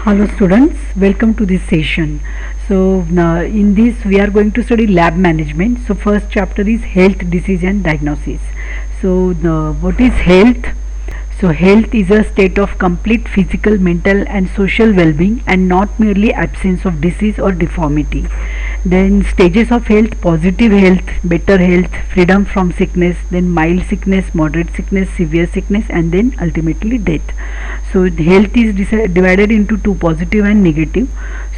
Hello students, welcome to this session. So in this we are going to study lab management. So first chapter is health, disease and diagnosis. So what is health? So health is a state of complete physical, mental and social well-being and not merely absence of disease or deformity. Then stages of health: positive health, better health, freedom from sickness, then mild sickness, moderate sickness, severe sickness and then ultimately death. So the health is divided into two, positive and negative.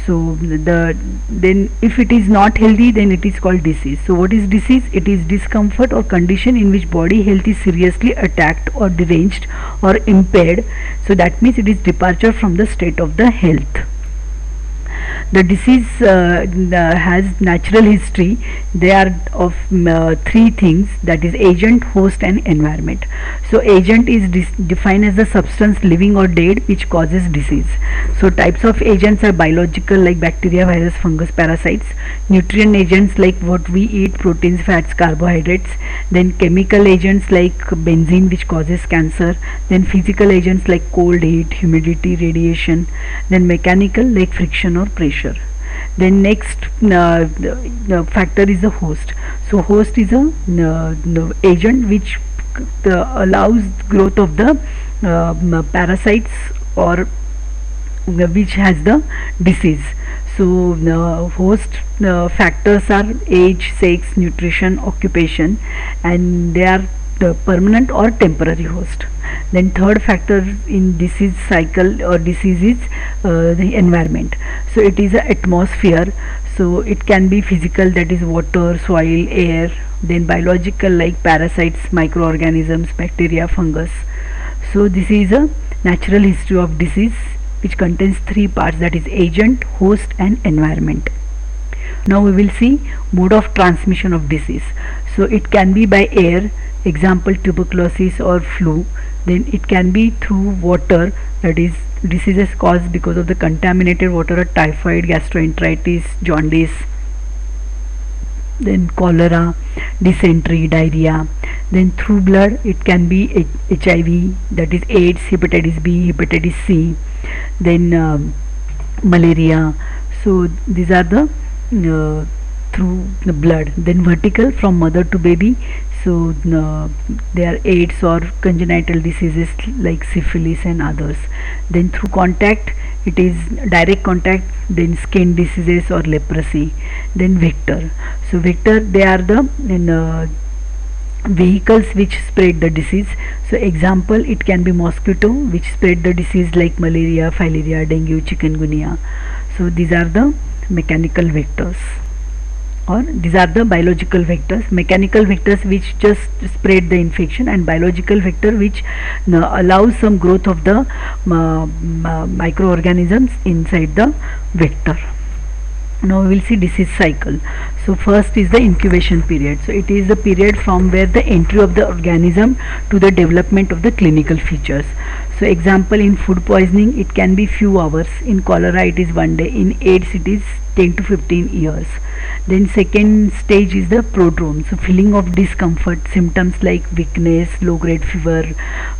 So then if it is not healthy, then it is called disease. So what is disease? It is discomfort or condition in which body health is seriously attacked or deranged or impaired. So that means it is departure from the state of the health. The disease has natural history. They are of three things, that is agent, host and environment. So agent is defined as the substance living or dead which causes disease. So types of agents are biological like bacteria, virus, fungus, parasites; nutrient agents like what we eat, proteins, fats, carbohydrates; then chemical agents like benzene which causes cancer; then physical agents like cold, heat, humidity, radiation; then mechanical like friction or pressure. Then next factor is the host. So host is a agent which allows growth of the parasites or which has the disease. So host factors are age, sex, nutrition, occupation, and they are the permanent or temporary host. Then third factor in disease cycle or disease is the environment. So it is a atmosphere. So it can be physical, that is water, soil, air; then biological like parasites, microorganisms, bacteria, fungus. So this is a natural history of disease which contains three parts, that is agent, host and environment. Now we will see mode of transmission of disease. So it can be by air, example tuberculosis or flu. Then it can be through water, that is diseases caused because of the contaminated water, typhoid, gastroenteritis, jaundice, then cholera, dysentery, diarrhea. Then through blood it can be HIV, that is AIDS, hepatitis B, hepatitis C, then malaria. So these are the through the blood. Then vertical, from mother to baby. So there are AIDS or congenital diseases like syphilis and others. Then through contact, it is direct contact, then skin diseases or leprosy. Then vector. So vector, they are the vehicles which spread the disease. So example, it can be mosquito which spread the disease like malaria, filaria, dengue, chikungunya. So these are the mechanical vectors, or these are the biological vectors. Mechanical vectors which just spread the infection, and biological vector which allows some growth of the microorganisms inside the vector. Now we will see disease cycle. So first is the incubation period. So it is the period from where the entry of the organism to the development of the clinical features. So example, in food poisoning it can be few hours, in cholera it is one day, in AIDS it is 10 to 15 years. Then second stage is the prodrome. So feeling of discomfort, symptoms like weakness, low grade fever,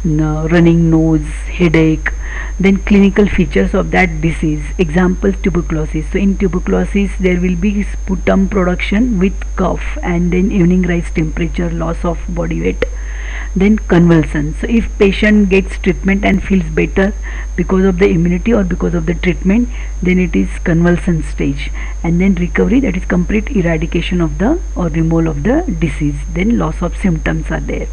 running nose, headache. Then clinical features of that disease, example tuberculosis. So in tuberculosis there will be sputum production with cough and then evening rise temperature, loss of body weight. Then convulsions. So if patient gets treatment and feels better because of the immunity or because of the treatment, then it is convulsion stage. And then recovery, that is complete eradication of the or removal of the disease. Then loss of symptoms are there.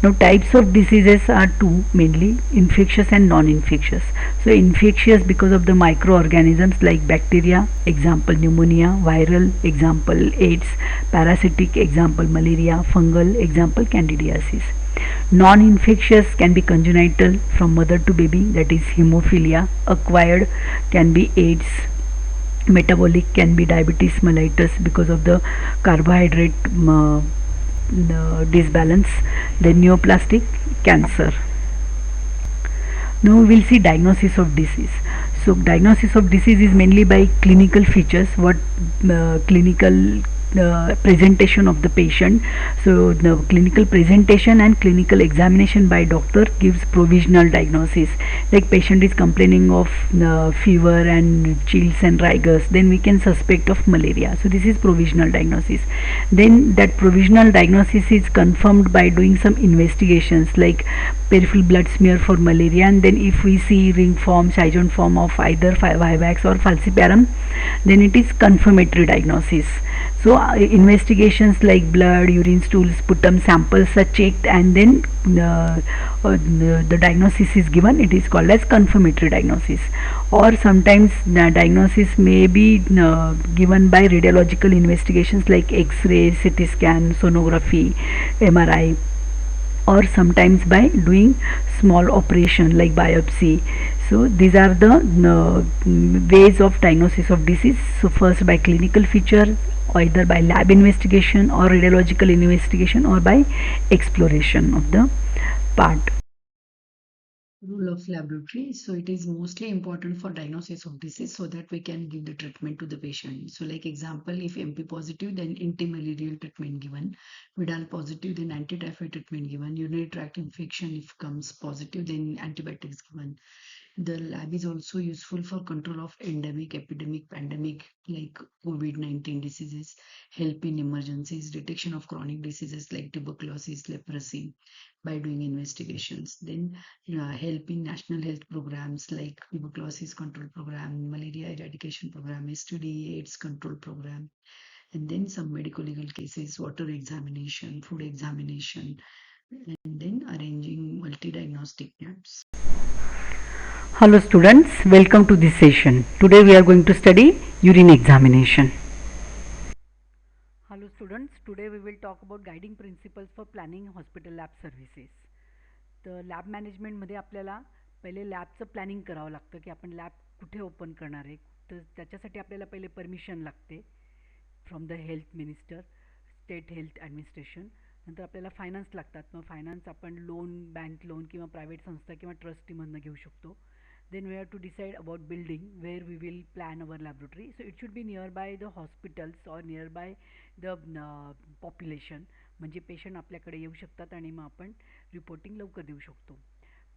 Now types of diseases are two mainly, infectious and non-infectious. So infectious because of the microorganisms like bacteria, example pneumonia; viral, example AIDS; parasitic, example malaria; fungal, example candidiasis. Non-infectious can be congenital, from mother to baby, that is hemophilia; acquired can be AIDS; metabolic can be diabetes mellitus because of the carbohydrate disbalance; then neoplastic, cancer. Now we will see diagnosis of disease. So diagnosis of disease is mainly by clinical features. What clinical presentation of the patient. So the clinical presentation and clinical examination by doctor gives provisional diagnosis. Like patient is complaining of fever and chills and rigors, then we can suspect of malaria. So this is provisional diagnosis. Then that provisional diagnosis is confirmed by doing some investigations like peripheral blood smear for malaria, and then if we see ring form, Sijont form of either Vivax or falciparum, then it is confirmatory diagnosis. So investigations like blood, urine, stools, sputum samples are checked, and then the diagnosis is given. It is called as confirmatory diagnosis. Or sometimes the diagnosis may be given by radiological investigations like X-ray, CT scan, sonography, MRI, or sometimes by doing small operation like biopsy. So these are the ways of diagnosis of disease. So first by clinical feature, either by lab investigation or radiological investigation, or by exploration of the part. Role of laboratory. So it is mostly important for diagnosis of disease so that we can give the treatment to the patient. So like example, if MP positive, then anti-malarial treatment given. Vidal positive, then anti-typhoid treatment given. Urinary tract infection if comes positive, then antibiotics given. The lab is also useful for control of endemic, epidemic, pandemic like COVID-19 diseases, help in emergencies, detection of chronic diseases like tuberculosis, leprosy by doing investigations. Then help in national health programs like tuberculosis control program, malaria eradication program, STD AIDS control program, and then some medical legal cases, water examination, food examination, and then arranging multi-diagnostic labs. Hello students, welcome to this session. Today we are going to study urine examination. Hello students, today we will talk about guiding principles for planning hospital lab services. तर lab मॅनेजमेंटमध्ये आपल्याला पहिले लॅबचं planning करावं लागतं की आपण lab कुठे open करणार आहे. तर त्याच्यासाठी आपल्याला पहिले परमिशन लागते from the health minister, state health administration. नंतर आपल्याला फायनान्स लागतात. मग फायनान्स आपण लोन, बँक लोन किंवा प्रायव्हेट संस्था किंवा ट्रस्टीमधनं घेऊ शकतो. Then we have to decide about building where we will plan our laboratory. So it should be nearby the hospitals or nearby the population. म्हणजे पेशंट आपल्याकडे येऊ शकतात आणि मग आपण रिपोर्टिंग लवकर देऊ शकतो.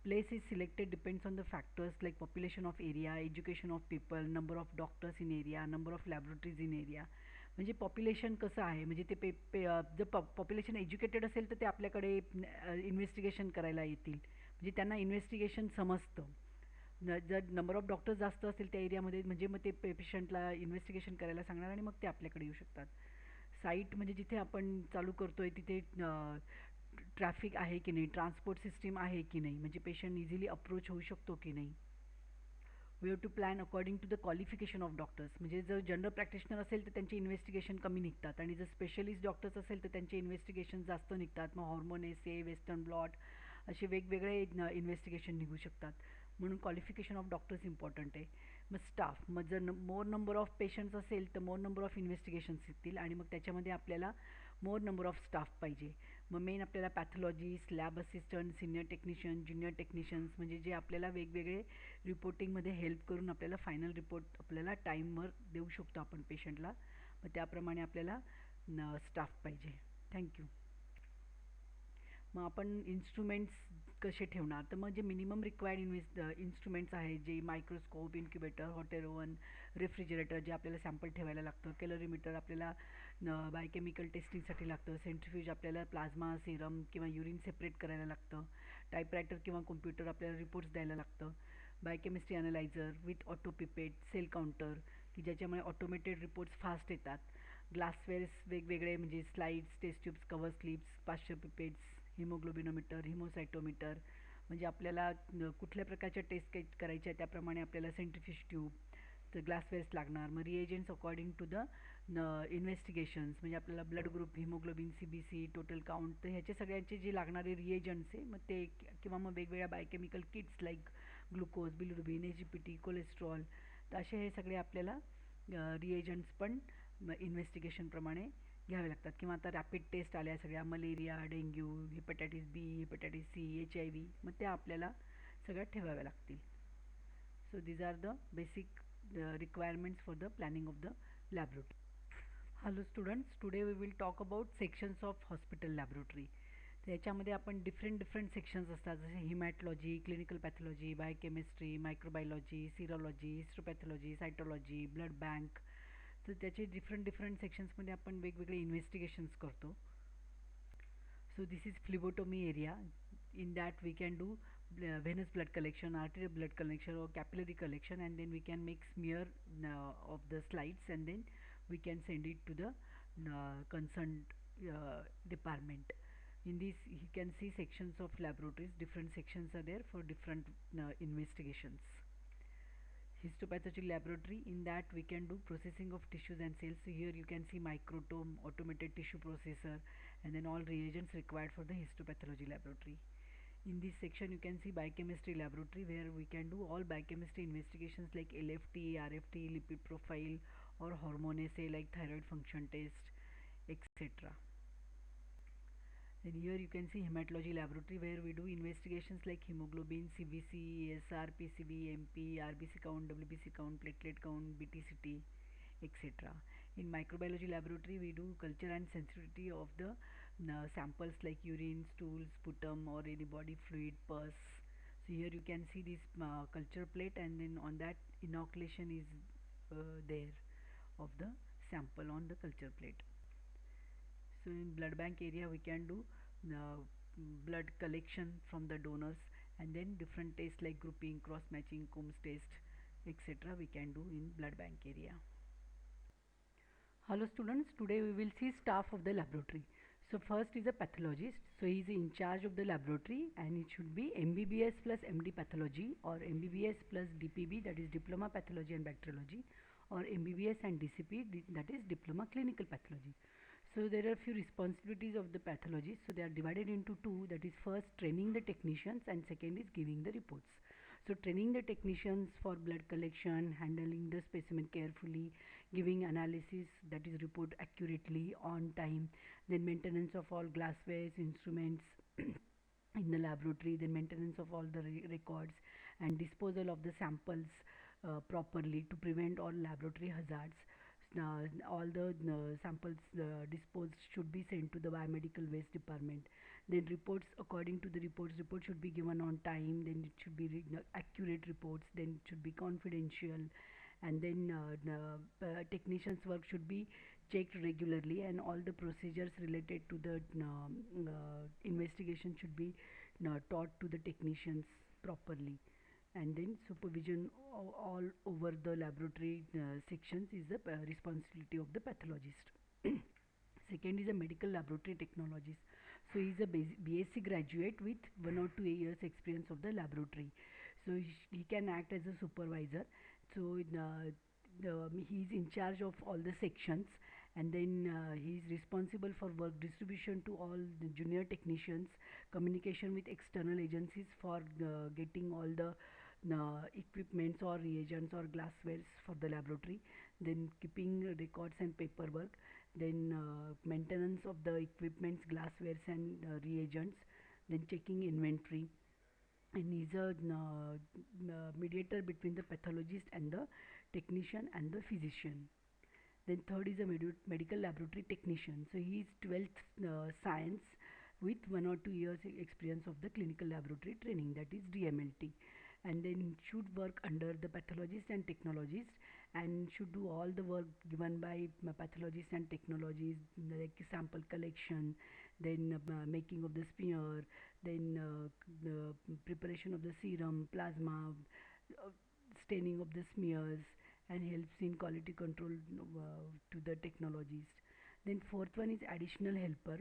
Place is selected depends on the factors like population of area, education of people, number of doctors in area, number of laboratories in area. म्हणजे पॉप्युलेशन कसं आहे, म्हणजे ते जर पॉप्युलेशन एज्युकेटेड असेल तर ते आपल्याकडे इन्व्हेस्टिगेशन करायला येतील, म्हणजे त्यांना इन्व्हेस्टिगेशन समजतं. जर नंबर ऑफ डॉक्टर्स जास्त असतील त्या एरियामध्ये, म्हणजे मग ते पेशंटला इन्व्हेस्टिगेशन करायला सांगणार आणि मग ते आपल्याकडे येऊ शकतात. साईट म्हणजे जिथे आपण चालू करतोय तिथे ट्रॅफिक आहे की नाही, ट्रान्सपोर्ट सिस्टीम आहे की नाही, म्हणजे पेशंट इझिली अप्रोच होऊ शकतो की नाही. We have to plan according to the qualification of doctors. म्हणजे जर जनरल प्रॅक्टिशनर असेल तर त्यांचे इन्व्हेस्टिगेशन कमी निघतात, आणि जर स्पेशलिस्ट डॉक्टर्स असेल तर त्यांचे इन्व्हेस्टिगेशन जास्त निघतात. मग हॉर्मोन एसे, वेस्टर्न ब्लॉट असे वेगवेगळे इन्व्हेस्टिगेशन निघू शकतात. म्हणून क्वालिफिकेशन ऑफ डॉक्टर्स इम्पॉर्टंट आहे. मग स्टाफ, मग जर मोर नंबर ऑफ पेशंट्स असेल तर मोर नंबर ऑफ इन्व्हेस्टिगेशन्स येतील, आणि मग त्याच्यामध्ये आपल्याला मोर नंबर ऑफ स्टाफ पाहिजे. मग मेन आपल्याला pathologist, lab assistant, senior technician, junior technicians, म्हणजे जे आपल्याला वेगवेगळे रिपोर्टिंगमध्ये हेल्प करून आपल्याला फायनल रिपोर्ट आपल्याला टाईमवर देऊ शकतो आपण पेशंटला. मग त्याप्रमाणे आपल्याला स्टाफ पाहिजे. थँक्यू. मग आपण इन्स्ट्रुमेंट्स कसे ठेवणार, तर मग जे मिनिमम रिक्वायर्ड इन्स्ट्रुमेंट्स आहेत, जे microscope, incubator, hot oven, refrigerator जे आपल्याला सॅम्पल ठेवायला लागतं, कॅलरीमीटर आपल्याला बायोकेमिकल टेस्टिंगसाठी लागतं, सेंट्रिफ्यूज आपल्याला प्लाझ्मा, सिरम किंवा युरिन सेपरेट करायला लागतं, टायपरायटर किंवा कॉम्प्युटर आपल्याला रिपोर्ट्स द्यायला लागतं, biochemistry analyser with auto pipette, cell counter की ज्याच्यामुळे ऑटोमेटेड रिपोर्ट्स फास्ट येतात, ग्लासवेअर्स वेगवेगळे म्हणजे slides, test tubes, cover slips, Pasteur pipettes, haemoglobinometer, haemocytometer, म्हणजे आपल्याला कुठल्या प्रकारच्या टेस्ट करायच्या आहे त्याप्रमाणे आपल्याला सेंट्रिफ्यूज ट्यूब, तर ग्लासवेअर्स लागणार. मग reagents according to the investigations, म्हणजे आपल्याला blood group, haemoglobin, CBC, total count, तर ह्याचे सगळ्यांचे जे लागणारे रिएजंट्स आहे मग ते, किंवा मग वेगवेगळ्या biochemical kits like glucose, bilirubin, AGPT, cholesterol, तर असे हे सगळे आपल्याला रिएजंट्स पण इन्व्हेस्टिगेशनप्रमाणे घ्यावे लागतात. किंवा आता रॅपिड टेस्ट आल्या सगळ्या, malaria, dengue, hepatitis B, hepatitis C, HIV, मग त्या आपल्याला सगळ्या ठेवाव्या लागतील. So these are the basic requirements for the planning of the laboratory. Hello students, today we will talk about sections of hospital laboratory. त्याच्यामध्ये आपण डिफरंट सेक्शन्स असतात जसे haematology, clinical pathology, biochemistry, microbiology, serology, histopathology, cytology, blood bank. तर त्याचे different सेक्शन्समध्ये आपण वेगवेगळे investigations करतो. So this is phlebotomy area. In that we can do venous blood collection, arterial blood collection or capillary collection, and then we can make smear of the slides, and then we can send it to the concerned department. In this you can see sections of laboratories. Different sections are there for different investigations. Histopathology laboratory, in that we can do processing of tissues and cells. So here you can see microtome, automated tissue processor, and then all reagents required for the histopathology laboratory. In this section you can see biochemistry laboratory, where we can do all biochemistry investigations like LFT, RFT, lipid profile, or hormone assay like thyroid function test, etc. Then here you can see hematology laboratory, where we do investigations like hemoglobin, CBC, ESR, PCV, MP, RBC count, WBC count, platelet count, BTCT, etc. In microbiology laboratory we do culture and sensitivity of the samples like urine, stool, sputum, or any body fluid, pus. So here you can see this culture plate, and then on that inoculation is there of the sample on the culture plate. So in blood bank area we can do blood collection from the donors, and then different tests like grouping, cross matching, Coombs test, etc. we can do in blood bank area. Hello students, today we will see staff of the laboratory. So first is a pathologist. So he is in charge of the laboratory, and it should be MBBS plus MD pathology, or MBBS plus DPB, that is diploma pathology and bacteriology, or MBBS and DCP, that is diploma clinical pathology. So there are few responsibilities of the pathologists. So they are divided into two, that is first training the technicians, and second is giving the reports. So training the technicians for blood collection, handling the specimen carefully, giving analysis, that is report accurately on time, then maintenance of all glasswares, instruments in the laboratory, then maintenance of all the records, and disposal of the samples properly to prevent all laboratory hazards. All the samples disposed should be sent to the biomedical waste department. Then reports, according to the report should be given on time, then it should be accurate reports, then it should be confidential, and then technicians work should be checked regularly, and all the procedures related to the investigation should be taught to the technicians properly. And then supervision all over the laboratory sections is the responsibility of the pathologist. Second is a medical laboratory technologist. So he is a BSc graduate with 1 or 2 years experience of the laboratory. So he can act as a supervisor. So he is in charge of all the sections, and then he is responsible for work distribution to all the junior technicians, communication with external agencies for getting all the equipments or reagents or glasswares for the laboratory, then keeping records and paperwork, then maintenance of the equipments, glasswares and reagents, then checking inventory, and is a mediator between the pathologist and the technician and the physician. Then third is a medical laboratory technician. So he is 12th science with 1 or 2 years experience of the clinical laboratory training, that is DMLT, and then should work under the pathologist and technologist, and should do all the work given by pathologists and technologists, like sample collection, then making of the smear, then preparation of the serum, plasma, staining of the smears, and helps in quality control to the technologist. Then fourth one is additional helper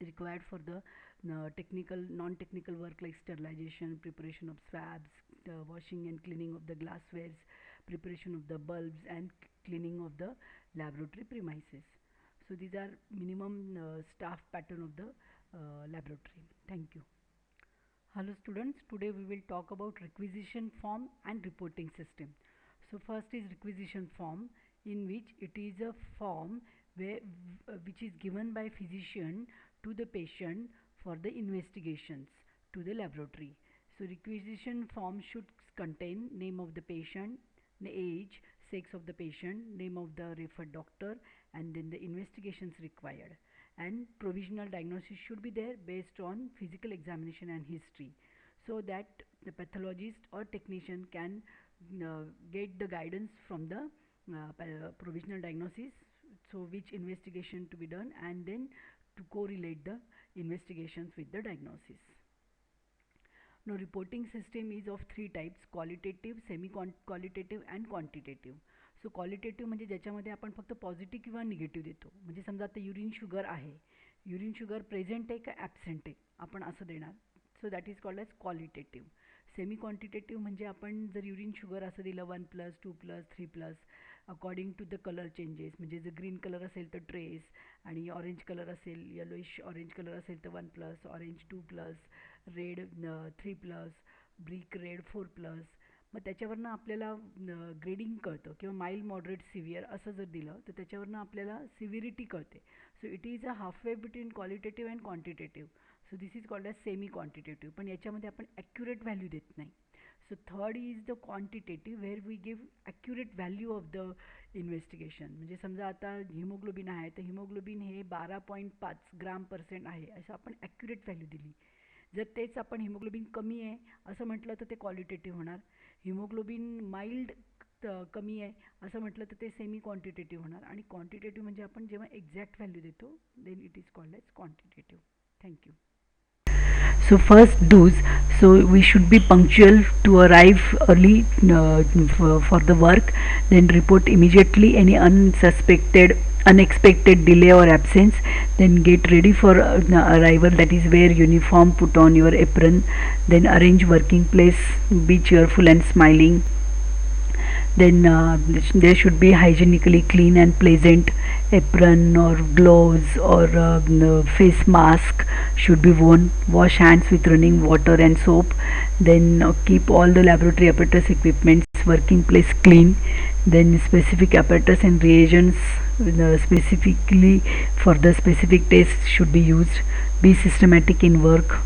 required for the technical non-technical work like sterilization, preparation of swabs, washing and cleaning of the glasswares, preparation of the bulbs, and cleaning of the laboratory premises. So these are minimum staff pattern of the laboratory. Thank you. Hello students, today we will talk about requisition form and reporting system. So first is requisition form, in which it is a form which is given by physician to the patient for the investigations to the laboratory. So requisition form should contain name of the patient, the age, sex of the patient, name of the referred doctor, and then the investigations required. And provisional diagnosis should be there based on physical examination and history, so that the pathologist or technician can get the guidance from the provisional diagnosis, so which investigation to be done, and then to correlate the investigations with the diagnosis. Now, reporting system is of three types: qualitative, semi-qualitative and quantitative. So qualitative म्हणजे ज्याच्यामध्ये आपण फक्त positive किंवा negative देतो. म्हणजे समजा आता urine sugar आहे, युरिन शुगर प्रेझेंट आहे का ॲबसेंट आहे आपण असं देणार. So that is called as qualitative. Semi quantitative म्हणजे आपण जर युरिन शुगर असं दिलं 1+, 2+, 3+, according to the colour changes, म्हणजे जर ग्रीन कलर असेल तर ट्रेस, आणि ऑरेंज कलर असेल, येलोइश ऑरेंज कलर असेल तर 1+, ऑरेंज 2+, रेड 3+, ब्रिक रेड 4+. मग त्याच्यावरनं आपल्याला ग्रेडिंग कळतं, किंवा माइल्ड, मॉडरेट, सिव्हिअर असं जर दिलं तर त्याच्यावरनं आपल्याला सिव्हिरिटी कळते. So it is a halfway between qualitative and quantitative. So this is called as semi quantitative. पण याच्यामध्ये आपण ॲक्युरेट व्हॅल्यू देत नाही. So third is the quantitative, where we give accurate value of the investigation. म्हणजे समजा आता haemoglobin आहे तर हिमोग्लोबिन हे 12.5 ग्राम% आहे असं आपण ॲक्युरेट व्हॅल्यू दिली. जर तेच आपण हिमोग्लोबिन कमी आहे असं म्हटलं तर ते क्वालिटेटिव्ह होणार. हिमोग्लोबिन माइल्ड कमी आहे असं म्हटलं तर ते सेमी क्वांटिटेटिव्ह होणार. आणि क्वांटिटेटिव्ह म्हणजे आपण जेव्हा एक्झॅक्ट व्हॅल्यू देतो then it is called as quantitative. Thank you. So first do's, so we should be punctual to arrive early for the work, then report immediately any unexpected delay or absence, then get ready for arrival, that is wear uniform, put on your apron, then arrange working place, be cheerful and smiling. Then there should be hygienically clean and pleasant apron or gloves or face mask should be worn. Wash hands with running water and soap. Then keep all the laboratory apparatus equipments, working place clean. Then specific apparatus and reagents specifically for the specific test should be used. Be systematic in work.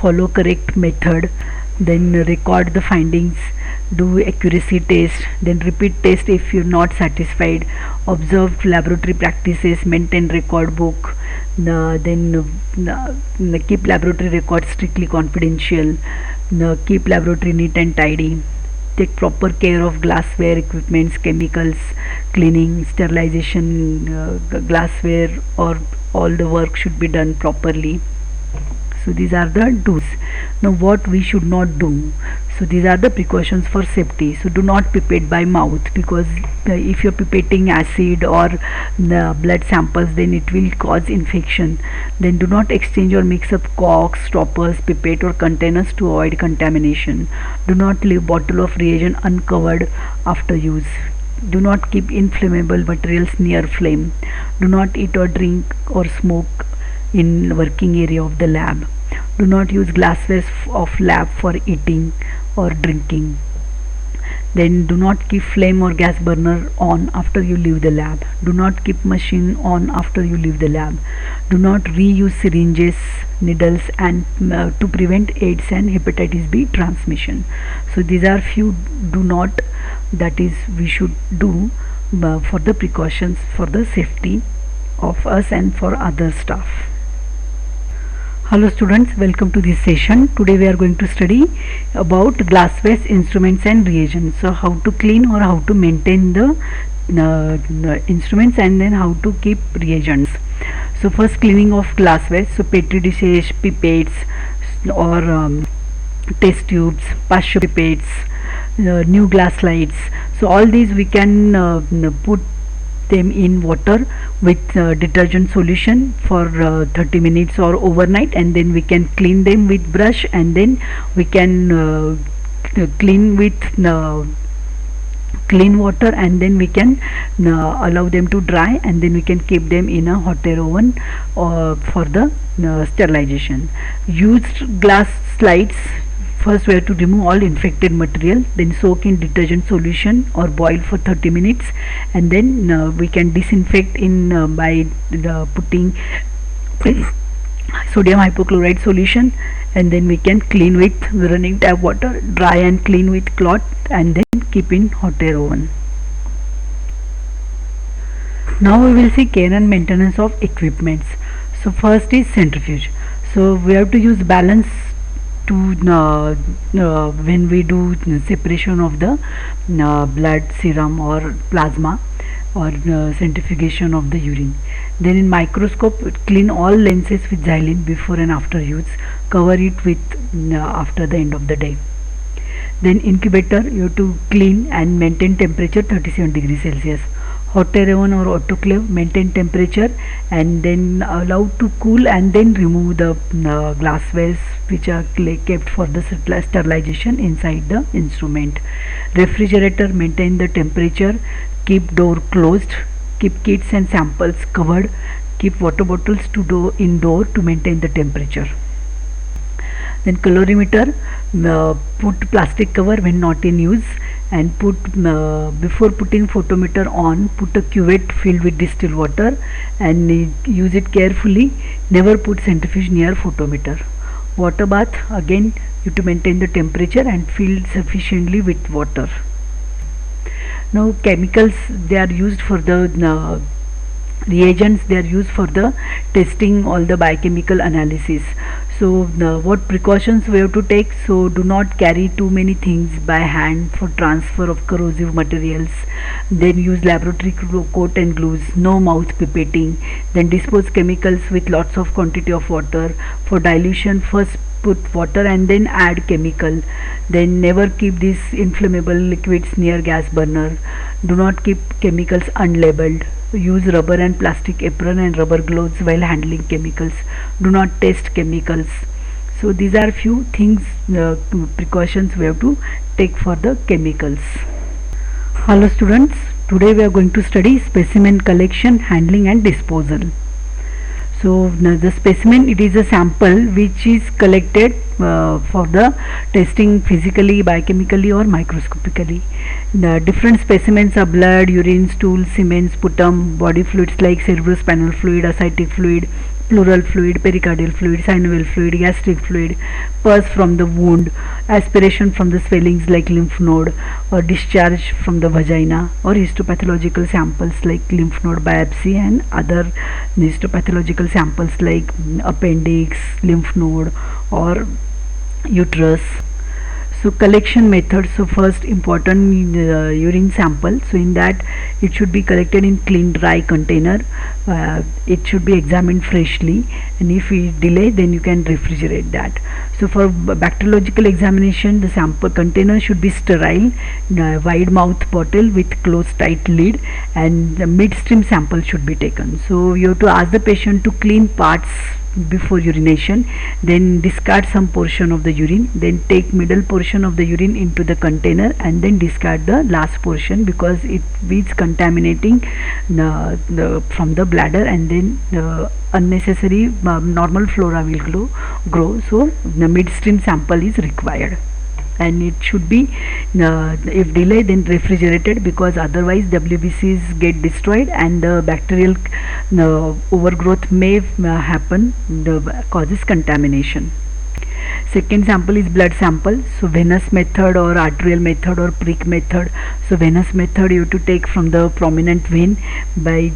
Follow correct method. Then record the findings. Do accuracy test, then repeat test if you're not satisfied. Observe laboratory practices, maintain record book. Then keep laboratory records strictly confidential. Keep laboratory neat and tidy. Take proper care of glassware equipments, chemicals, cleaning, sterilization, glassware, or all the work should be done properly. So these are the do's. Now what we should not do. So these are the precautions for safety. So do not pipette by mouth, because if you're pipetting acid or blood samples, then it will cause infection. Then do not exchange or mix up corks, stoppers, pipette or containers to avoid contamination. Do not leave bottle of reagent uncovered after use. Do not keep inflammable materials near flame. Do not eat or drink or smoke in working area of the lab. Do not use glassware of lab for eating or drinking. Then do not keep flame or gas burner on after you leave the lab. Do not keep machine on after you leave the lab. Do not reuse syringes, needles, and to prevent AIDS and hepatitis B transmission. So these are few do not, that is we should do for the precautions for the safety of us and for other staff. Hello students, welcome to this session. Today we are going to study about glassware instruments and reagents. So how to clean or how to maintain the instruments, and then how to keep reagents. So first, cleaning of glassware. So petri dishes, pipettes, or test tubes, partial pipettes, new glass slides. So all these we can put them in water with detergent solution for 30 minutes or overnight, and then we can clean them with brush, and then we can clean with clean water, and then we can allow them to dry, and then we can keep them in a hot air oven for the sterilization. Used glass slides, first we have to remove all infected material, then soak in detergent solution or boil for 30 minutes, and then we can disinfect in by putting sodium hypochlorite solution, and then we can clean with running tap water, dry and clean with cloth, and then keep in hot air oven. Now we will see care and maintenance of equipments. So first is centrifuge. So we have to use balance to when we do separation of the blood, serum or plasma, or centrifugation of the urine. Then in microscope, clean all lenses with xylene before and after use. Cover it with after the end of the day. Then incubator, you have to clean and maintain temperature 37 degrees Celsius. Hot air oven or autoclave, maintain temperature and then allow to cool, and then remove the glasswares which are kept for the sterilization inside the instrument. Refrigerator, maintain the temperature, keep door closed, keep kits and samples covered, keep water bottles to indoor to maintain the temperature. Then calorimeter, put plastic cover when not in use, and put before putting photometer on, put a cuvette filled with distilled water and use it carefully. Never put centrifuge near photometer. Water bath, again you to maintain the temperature and fill sufficiently with water. Now chemicals, they are used for the reagents, they are used for the testing all the biochemical analysis. So what precautions we have to take? So do not carry too many things by hand for transfer of corrosive materials. Then use laboratory coat and glues. No mouth pipetting. Then dispose chemicals with lots of quantity of water. For dilution, first put water and then add chemical. Then never keep these inflammable liquids near gas burner. Do not keep chemicals unlabeled. Use rubber and plastic apron and rubber gloves while handling chemicals. Do not test chemicals. So these are few things, precautions we have to take for the chemicals. Hello students, today we are going to study specimen collection, handling and disposal. So the specimen, it is a sample which is collected for the testing physically, biochemically or microscopically. The different specimens are blood, urine, stool, semen, sputum, body fluids like cerebrospinal fluid, ascitic fluid, pleural fluid, pericardial fluid, synovial fluid, gastric fluid, pus from the wound, aspiration from the swellings like lymph node, or discharge from the vagina, or histopathological samples like lymph node biopsy and other histopathological samples like appendix, lymph node or uterus. So collection method, so first important urine sample, so in that it should be collected in clean dry container. It should be examined freshly, and if we delay then you can refrigerate that. So for bacteriological examination, the sample container should be sterile, wide mouth bottle with closed tight lid, and the midstream sample should be taken. So you have to ask the patient to clean parts before urination, then discard some portion of the urine, then take middle portion of the urine into the container and then discard the last portion, because it is contaminating from the bladder, and then unnecessary normal flora will grow. So the midstream sample is required, and it should be if delayed then refrigerated, because otherwise WBCs get destroyed and the bacterial overgrowth may happen, causes contamination. Second sample is blood sample. So venous method or arterial method or prick method. So venous method, you have to take from the prominent vein by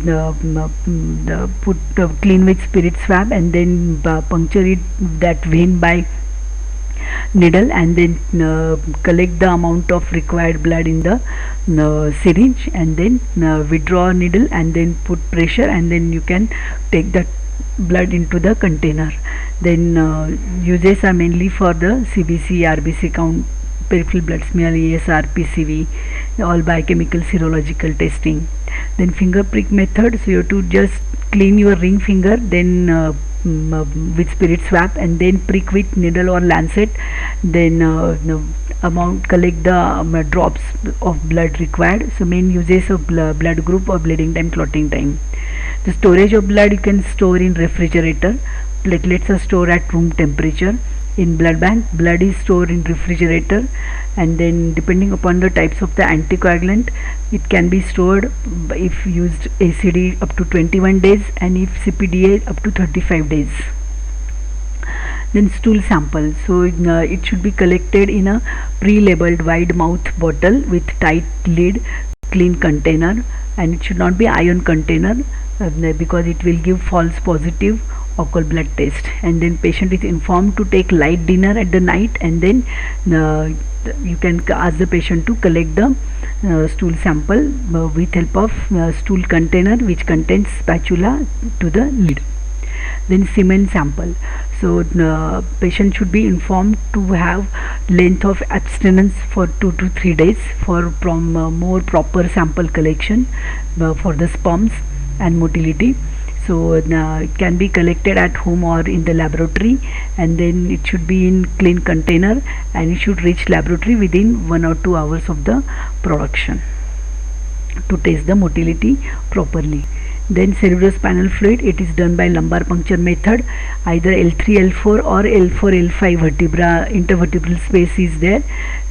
clean with spirit swab and then puncture that vein by needle, and then collect the amount of required blood in the syringe, and then withdraw needle and then put pressure, and then you can take that blood into the container. Then uses are mainly for the CBC, RBC count, peripheral blood smear, ESR, PCV, all biochemical serological testing. Then finger prick method, so you have to just clean your ring finger, then with spirit swab and then prick with needle or lancet, then collect the drops of blood required. So main uses of blood group or bleeding time, clotting time. The storage of blood, you can store in refrigerator. Platelets are stored at room temperature. In blood bank, blood is stored in refrigerator, and then depending upon the types of the anticoagulant, it can be stored, if used ACD, up to 21 days and if CPDA up to 35 days. Then stool sample. So it should be collected in a pre-labeled wide mouth bottle with tight lid, clean container, and it should not be iron container because it will give false positive occult blood test. And then patient is informed to take light dinner at the night, and then you can ask the patient to collect the stool sample with help of stool container which contains spatula to the lid. Then semen sample. So patient should be informed to have length of abstinence for 2 to 3 days for more proper sample collection for the sperms and motility. So it can be collected at home or in the laboratory, and then it should be in clean container, and it should reach laboratory within 1 or 2 hours of the production to test the motility properly. Then cerebrospinal fluid, it is done by lumbar puncture method. Either L3, L4 or L4, L5 vertebra, intervertebral space is there.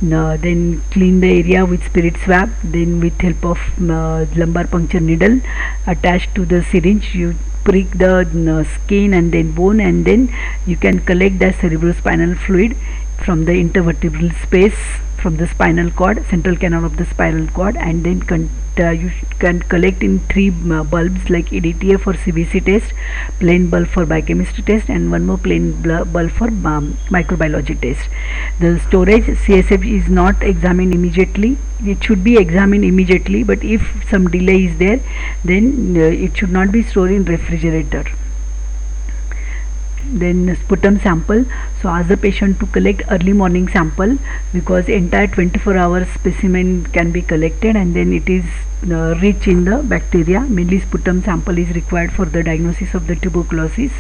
Then clean the area with spirit swab. Then with help of lumbar puncture needle attached to the syringe, you prick the skin and then bone, and then you can collect the cerebrospinal fluid from the intervertebral space, from the spinal cord, central canal of the spinal cord, and then you can collect in 3 bulbs like EDTA for CBC test, plain bulb for biochemistry test, and one more plain bulb for microbiology test. The storage, CSF is not examined immediately. It should be examined immediately, but if some delay is there, then it should not be stored in refrigerator. Then sputum sample. So ask the patient to collect early morning sample, because entire 24 hours specimen can be collected, and then it is rich in the bacteria. Mainly sputum sample is required for the diagnosis of the tuberculosis.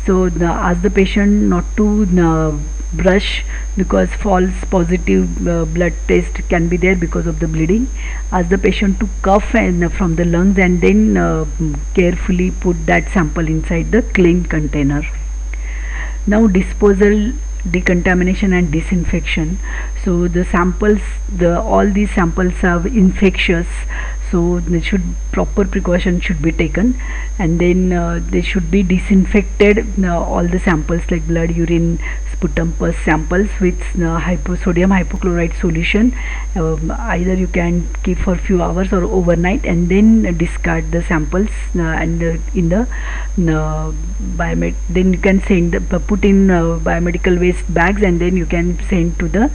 So ask the patient not to brush, because false positive blood test can be there because of the bleeding. Ask the patient to cough and from the lungs, and then carefully put that sample inside the clean container. Now disposal, decontamination and disinfection. So the samples, all these samples are infectious, so proper precaution should be taken, and then they should be disinfected, all the samples like blood, urine, sputum, pus samples with sodium hypochlorite solution. Either you can keep for few hours or overnight, and then discard the samples and in the then you can send put in biomedical waste bags, and then you can send to the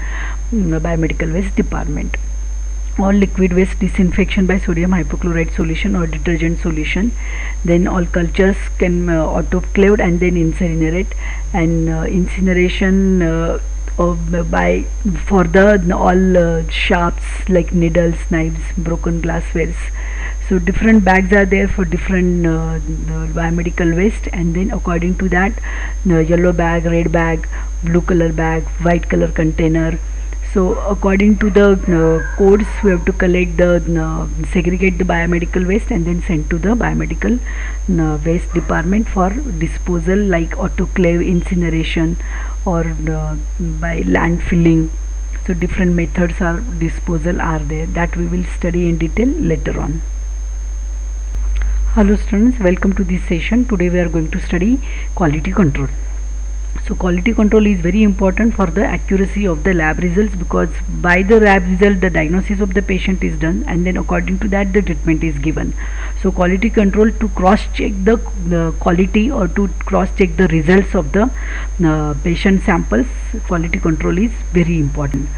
biomedical waste department. All liquid waste disinfection by sodium hypochlorite solution or detergent solution. Then all cultures can autoclaved and then incinerate, and incineration for the all sharps like needles, knives, broken glasswares. So different bags are there for different biomedical waste, and then according to that, yellow bag, red bag, blue color bag, white color container. So according to the codes, we have to collect segregate the biomedical waste and then send to the biomedical waste department for disposal, like autoclave, incineration, or by landfilling. So different methods of disposal are there that we will study in detail later on. Hello students, welcome to this session. Today we are going to study quality control. So quality control is very important for the accuracy of the lab results, because by the lab result the diagnosis of the patient is done, and then according to that the treatment is given. So quality control, to cross check the quality or to cross check the results of the patient samples, quality control is very important.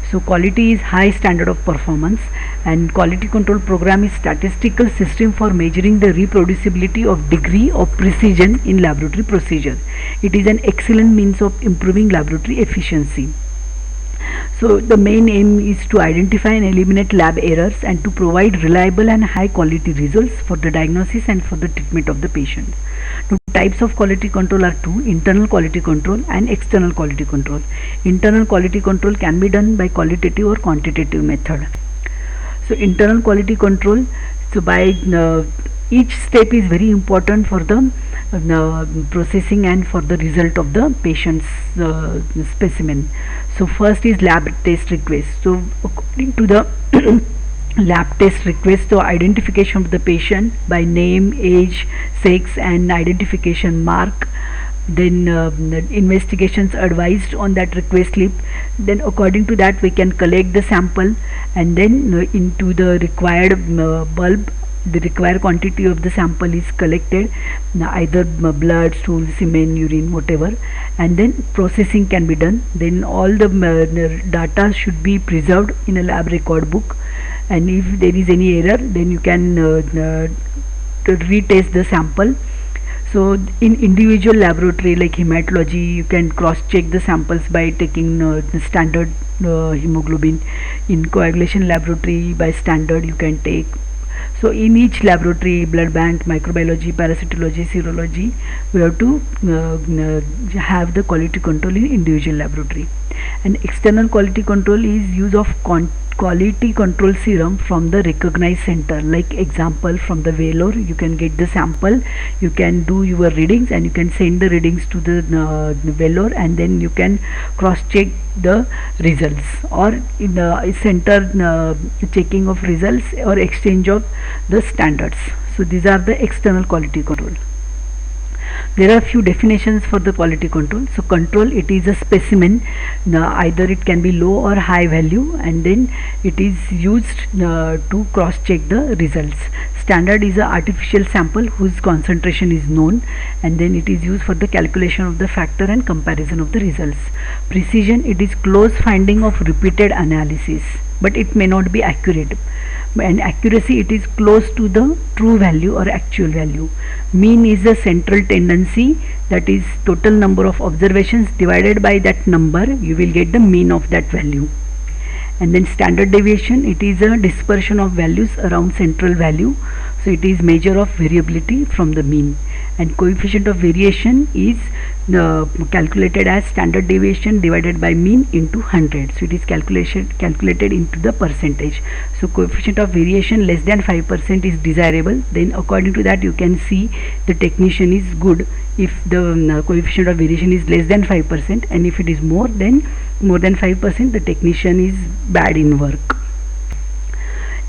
So quality is high standard of performance, and quality control program is statistical system for measuring the reproducibility of degree of precision in laboratory procedure. It is an excellent means of improving laboratory efficiency. So the main aim is to identify and eliminate lab errors and to provide reliable and high quality results for the diagnosis and for the treatment of the patient. Now, types of quality control are two: internal quality control and external quality control. Internal quality control can be done by qualitative or quantitative method. So internal quality control, so by each step is very important for the processing and for the result of the patient's specimen. So first is lab test request. So according to the lab test request, so identification of the patient by name, age, sex and identification mark, then the investigations advised on that request slip, then according to that we can collect the sample, and then into the required bulb the required quantity of the sample is collected, either blood, stool, semen, urine, whatever, and then processing can be done. Then all the data should be preserved in a lab record book, and if there is any error then you can retest the sample. So in individual laboratory like hematology, you can cross check the samples by taking the standard hemoglobin. In coagulation laboratory, by standard you can take. So in each laboratory, blood bank, microbiology, parasitology, serology, we have to have the quality control in individual laboratory. And external quality control is use of quality control serum from the recognized center. Like example, from the Vellore you can get the sample, you can do your readings and you can send the readings to the Vellore, and then you can cross check the results, or in the center checking of results or exchange of the standards. So these are the external quality control. There are few definitions for the quality control. So control, it is a specimen, either it can be low or high value, and then it is used to cross check the results. Standard is a artificial sample whose concentration is known, and then it is used for the calculation of the factor and comparison of the results. Precision, it is close finding of repeated analysis, but it may not be accurate. And accuracy, it is close to the true value or actual value. Mean is the central tendency, that is total number of observations divided by that number, you will get the mean of that value. And then standard deviation, it is a dispersion of values around central value, so it is measure of variability from the mean. And coefficient of variation is calculated as standard deviation divided by mean into 100, so it is calculated into the percentage. So coefficient of variation less than 5% is desirable, then according to that you can see the technician is good if the coefficient of variation is less than 5%, and if it is more than 5%, the technician is bad in work.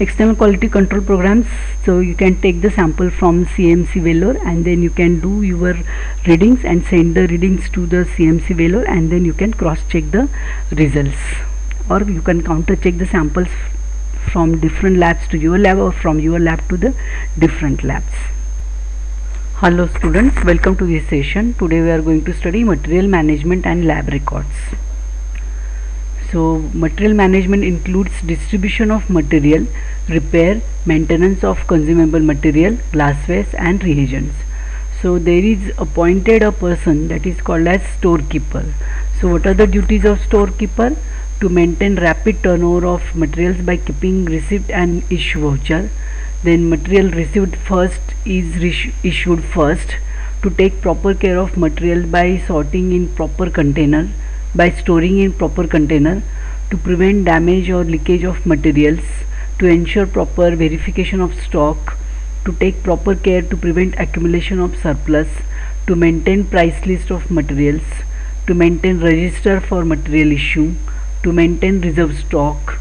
External quality control programs, so you can take the sample from CMC Vellore, and then you can do your readings and send the readings to the CMC Vellore, and then you can cross check the results, or you can counter check the samples from different labs to your lab, or from your lab to the different labs. Hello students, welcome to this session. Today we are going to study material management and lab records. So material management includes distribution of material, repair, maintenance of consumable material, glasswares and reagents. So there is appointed a person that is called as storekeeper. So what are the duties of storekeeper? To maintain rapid turnover of materials by keeping receipt and issue voucher. Then material received first is issued first. To take proper care of material by sorting in proper container, by storing in proper container, to prevent damage or leakage of materials, to ensure proper verification of stock, to take proper care to prevent accumulation of surplus, to maintain price list of materials, to maintain register for material issue, to maintain reserve stock,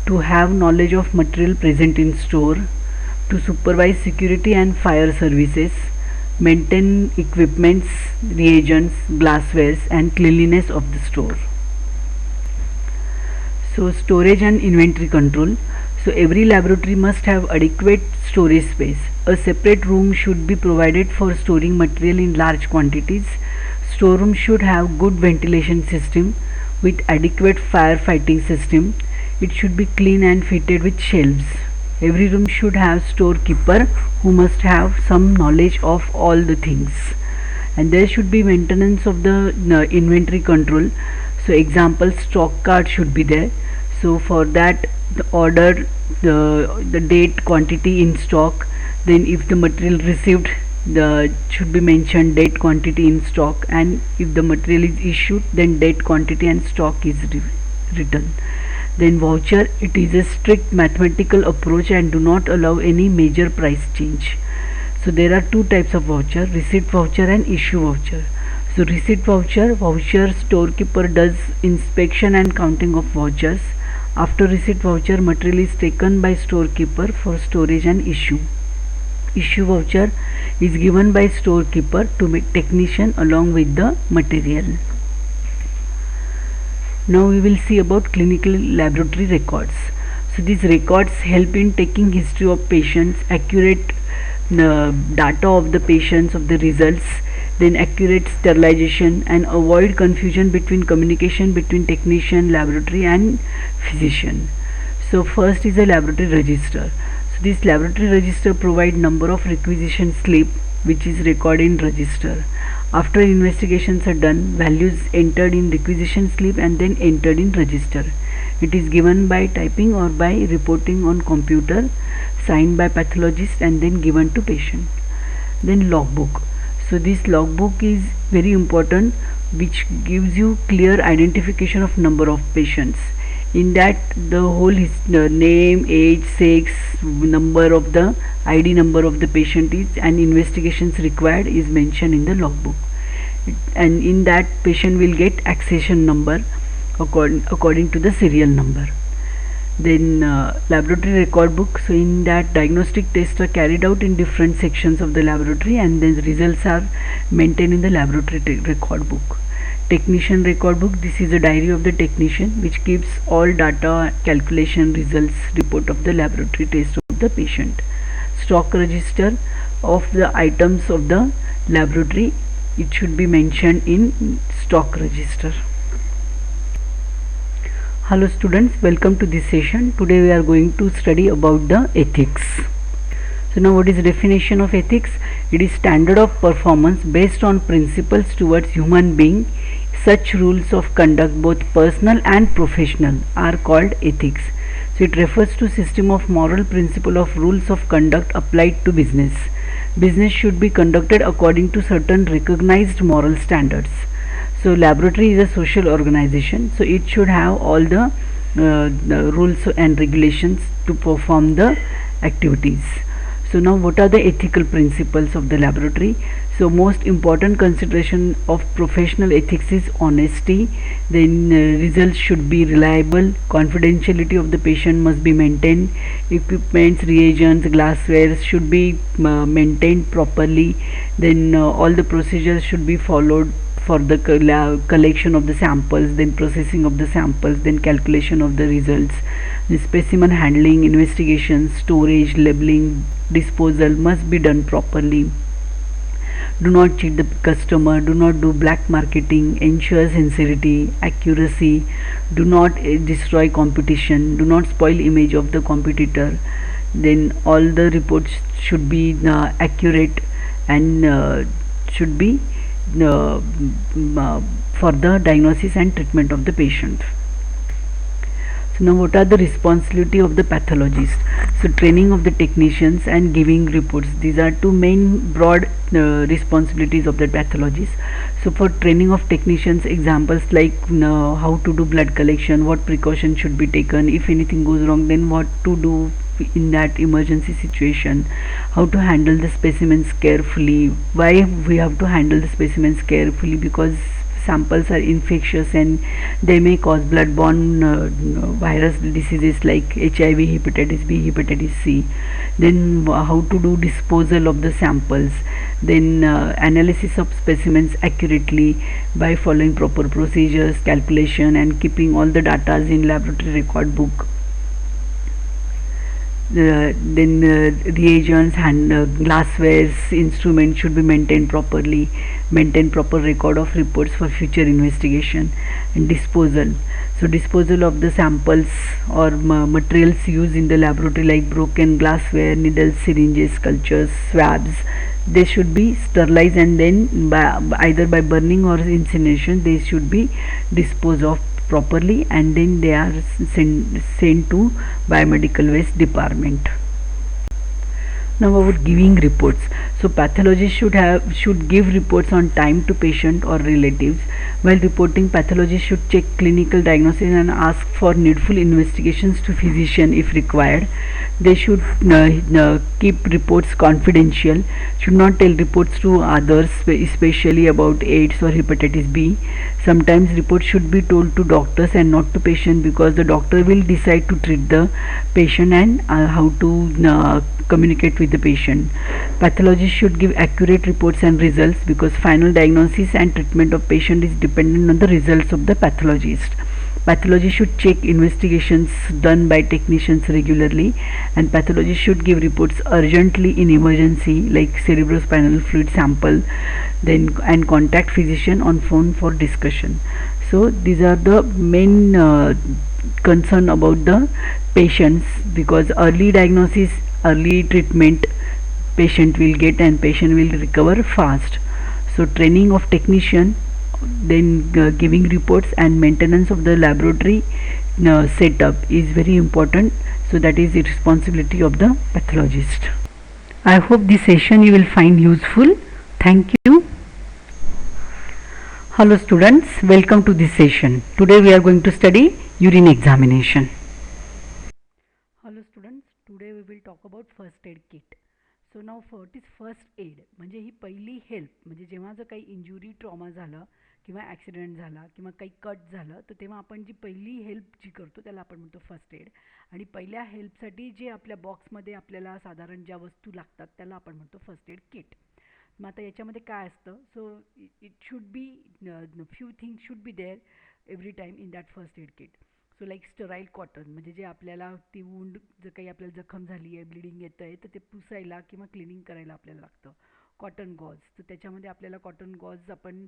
to have knowledge of material present in store, to supervise security and fire services, maintain equipments, reagents, glasswares and cleanliness of the store. So storage and inventory control. So every laboratory must have adequate storage space. A separate room should be provided for storing material in large quantities. Storeroom should have good ventilation system with adequate firefighting system. It should be clean and fitted with shelves. Every room should have storekeeper who must have some knowledge of all the things, and there should be maintenance of the inventory control. So example, stock card should be there. So for that, the order, the date, quantity in stock, then if the material received, the should be mentioned date, quantity in stock, and if the material is issued, then date, quantity and stock is written. Then voucher, it is a strict mathematical approach and do not allow any major price change. So there are two types of voucher, receipt voucher and issue voucher. So receipt voucher, storekeeper does inspection and counting of vouchers. After receipt voucher, material is taken by storekeeper for storage and issue. issue voucher is given by storekeeper to technician along with the material. Now we will see about clinical laboratory records. So these records help in taking history of patients, accurate data of the patients of the results, then accurate sterilization, and avoid confusion between communication between technician, laboratory and physician. So first is a laboratory register. So this laboratory register provide number of requisition slip which is recorded in register. After investigations are done, values entered in requisition slip and then entered in register. It is given by typing or by reporting on computer, signed by pathologist and then given to patient. Then logbook. So this logbook is very important, which gives you clear identification of number of patients. In that the whole name, age, sex, number of the ID number of the patient is, and investigations required is mentioned in the logbook. And in that patient will get accession number according to the serial number. Then laboratory record book. So in that diagnostic tests are carried out in different sections of the laboratory and then results are maintained in the laboratory record book. Technician record book. This is a diary of the technician which keeps all data, calculation, results, report of the laboratory test of the patient. Stock register of the items of the laboratory. It should be mentioned in stock register. Hello students, welcome to this session. Today we are going to study about the ethics. So now what is the definition of ethics? It is standard of performance based on principles towards human being. Such rules of conduct, both personal and professional, are called ethics. So it refers to system of moral principle of rules of conduct applied to business. Business should be conducted according to certain recognized moral standards. So laboratory is a social organization, so it should have all the rules and regulations to perform the activities. So now what are the ethical principles of the laboratory? So most important consideration of professional ethics is honesty, then results should be reliable, confidentiality of the patient must be maintained, equipments, reagents, glassware should be maintained properly, then all the procedures should be followed for the collection of the samples, then processing of the samples, then calculation of the results. The specimen handling, investigation, storage, labeling, disposal must be done properly. Do not cheat the customer, do not do black marketing, ensure sincerity, accuracy, do not destroy competition, do not spoil image of the competitor. Then all the reports should be accurate and should be for the diagnosis and treatment of the patient. So now what are the responsibility of the pathologist? So training of the technicians and giving reports. These are two main broad responsibilities of the pathologist. So for training of technicians, examples like how to do blood collection, what precautions should be taken, if anything goes wrong then what to do in that emergency situation, how to handle the specimens carefully. Why we have to handle the specimens carefully? Because samples are infectious and they may cause blood-borne virus diseases like HIV, hepatitis B, hepatitis C. Then how to do disposal of the samples, then analysis of specimens accurately by following proper procedures, calculation and keeping all the data in laboratory record book. Then reagents and glasswares, instruments should be maintained properly, maintain proper record of reports for future investigation. And disposal, so disposal of the samples or materials used in the laboratory like broken glassware, needles, syringes, cultures, swabs, they should be sterilized and then either by burning or incineration they should be disposed of properly and then they are sent to biomedical waste department. Now about giving reports. So pathologist should give reports on time to patient or relatives. While reporting, pathologist should check clinical diagnosis and ask for needful investigations to physician if required. They should keep reports confidential, should not tell reports to others, especially about AIDS or hepatitis B. Sometimes reports should be told to doctors and not to patient, because the doctor will decide to treat the patient and how to communicate with with the patient. Pathologist should give accurate reports and results, because final diagnosis and treatment of patient is dependent on the results of the pathologist. Pathologist should check investigations done by technicians regularly, and pathologist should give reports urgently in emergency, like cerebrospinal fluid sample, then and contact physician on phone for discussion. So these are the main concern about the patients, because early diagnosis, early treatment patient will get and patient will recover fast. So training of technician, then giving reports and maintenance of the laboratory setup is very important. So that is the responsibility of the pathologist. I hope this session you will find useful. Thank you. Hello students, welcome to this session. Today we are going to study urine examination. Hello students, today we will talk about first aid kit. So now what is first aid? म्हणजे ही पहिली help, म्हणजे जेव्हा जर काही injury trauma झालं किंवा accident झाला किंवा काही कट झालं, तर तेव्हा आपण जी पहिली हेल्प जी करतो त्याला आपण म्हणतो फर्स्ट एड. आणि पहिल्या हेल्पसाठी जे आपल्या बॉक्समध्ये आपल्याला साधारण ज्या वस्तू लागतात त्याला आपण म्हणतो फर्स्ट एड किट. मग आता याच्यामध्ये काय असतं? So it should be few things should be there every time in that first aid kit. So like sterile cotton, म्हणजे जे आपल्याला ती वूंड जर काही आपल्याला जखम झाली आहे, ब्लिडिंग येतं आहे, तर ते पुसायला किंवा क्लिनिंग करायला आपल्याला लागतं. कॉटन गॉज, तर त्याच्यामध्ये आपल्याला कॉटन गॉज आपण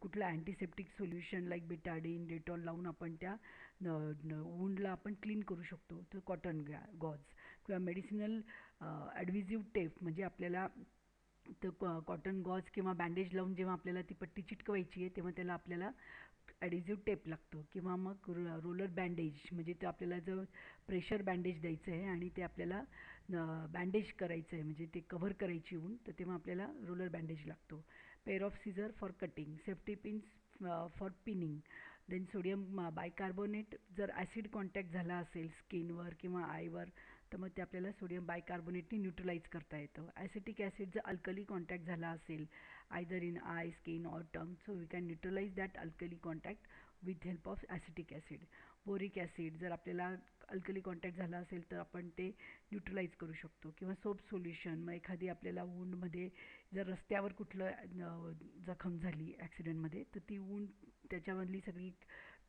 कुठलं antiseptic solution like Betadine, Dettol लावून आपण त्या वूंडला आपण क्लीन करू शकतो. तर कॉटन गॉज किंवा मेडिसिनल ॲडव्हिजिव्ह टेप, म्हणजे आपल्याला तर कॉटन गॉज किंवा बँडेज लावून जेव्हा आपल्याला ती पट्टी चिटकवायची आहे तेव्हा त्याला आपल्याला ॲडिझिव्ह टेप लागतो. किंवा मग रोलर बँडेज, म्हणजे ते आपल्याला जर प्रेशर बँडेज द्यायचं आहे आणि ते आपल्याला बँडेज करायचं आहे, म्हणजे ते कव्हर करायची होऊन, तर तेव्हा आपल्याला रोलर बँडेज लागतो. Pair of scissor for cutting, safety pins for pinning. Then sodium bicarbonate, जर ॲसिड कॉन्टॅक्ट झाला असेल स्किनवर किंवा आयवर तर मग ते आपल्याला सोडियम बायकार्बोनेटने न्यूट्रलाइज करता येतं. ॲसिटिक ॲसिड जर अल्कली कॉन्टॅक्ट झाला असेल either in eye, skin or tongue, so we can neutralise that alkali contact with help of acetic acid. Boric acid, जर आपल्याला अल्कली कॉन्टॅक्ट झाला असेल तर आपण ते न्यूट्रलाइज करू शकतो. किंवा सोप सोल्युशन, मग एखादी आपल्याला वूंडमध्ये जर रस्त्यावर कुठलं जखम झाली ॲक्सिडेंटमध्ये तर ती वूंड त्याच्यामधली सगळी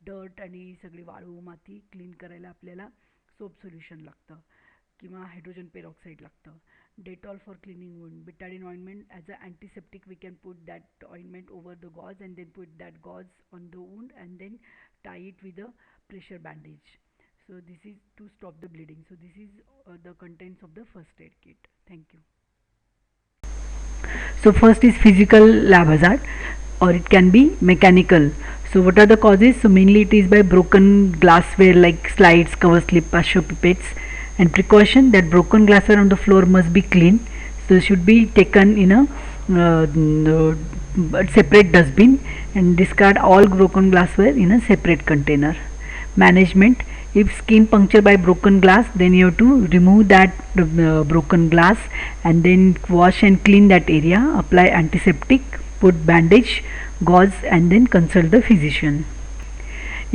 डर्ट आणि सगळी वाळू माती क्लीन करायला आपल्याला सोप सोल्युशन लागतं. किंवा हायड्रोजन पेरॉक्साईड लागतं. Dettol for cleaning wound, Betadine ointment as a antiseptic we can put that ointment over the gauze and then put that gauze on the wound and then tie it with a pressure bandage. So this is to stop the bleeding. So this is the contents of the first aid kit. Thank you. So first is physical lab hazard, or it can be mechanical. So what are the causes? So mainly it is by broken glassware like slides, cover slip, pressure pipettes. And precaution, that broken glassware on the floor must be clean. So it should be taken in a separate dustbin and discard all broken glassware in a separate container. Management, if skin puncture by broken glass, then you have to remove that broken glass and then wash and clean that area, apply antiseptic, put bandage, gauze, and then consult the physician.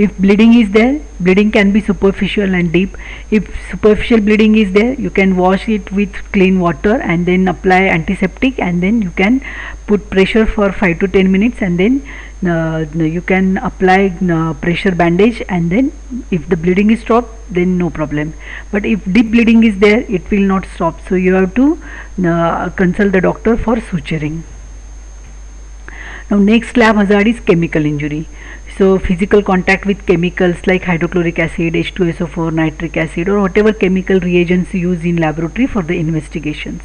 If bleeding is there, bleeding can be superficial and deep. If superficial bleeding is there, you can wash it with clean water and then apply antiseptic, and then you can put pressure for 5 to 10 minutes, and then you can apply pressure bandage, and then if the bleeding is stopped, then no problem. But if deep bleeding is there, it will not stop, so you have to consult the doctor for suturing. Now next lab hazard is chemical injury. So physical contact with chemicals like hydrochloric acid, H2SO4, nitric acid, or whatever chemical reagents used in laboratory for the investigations.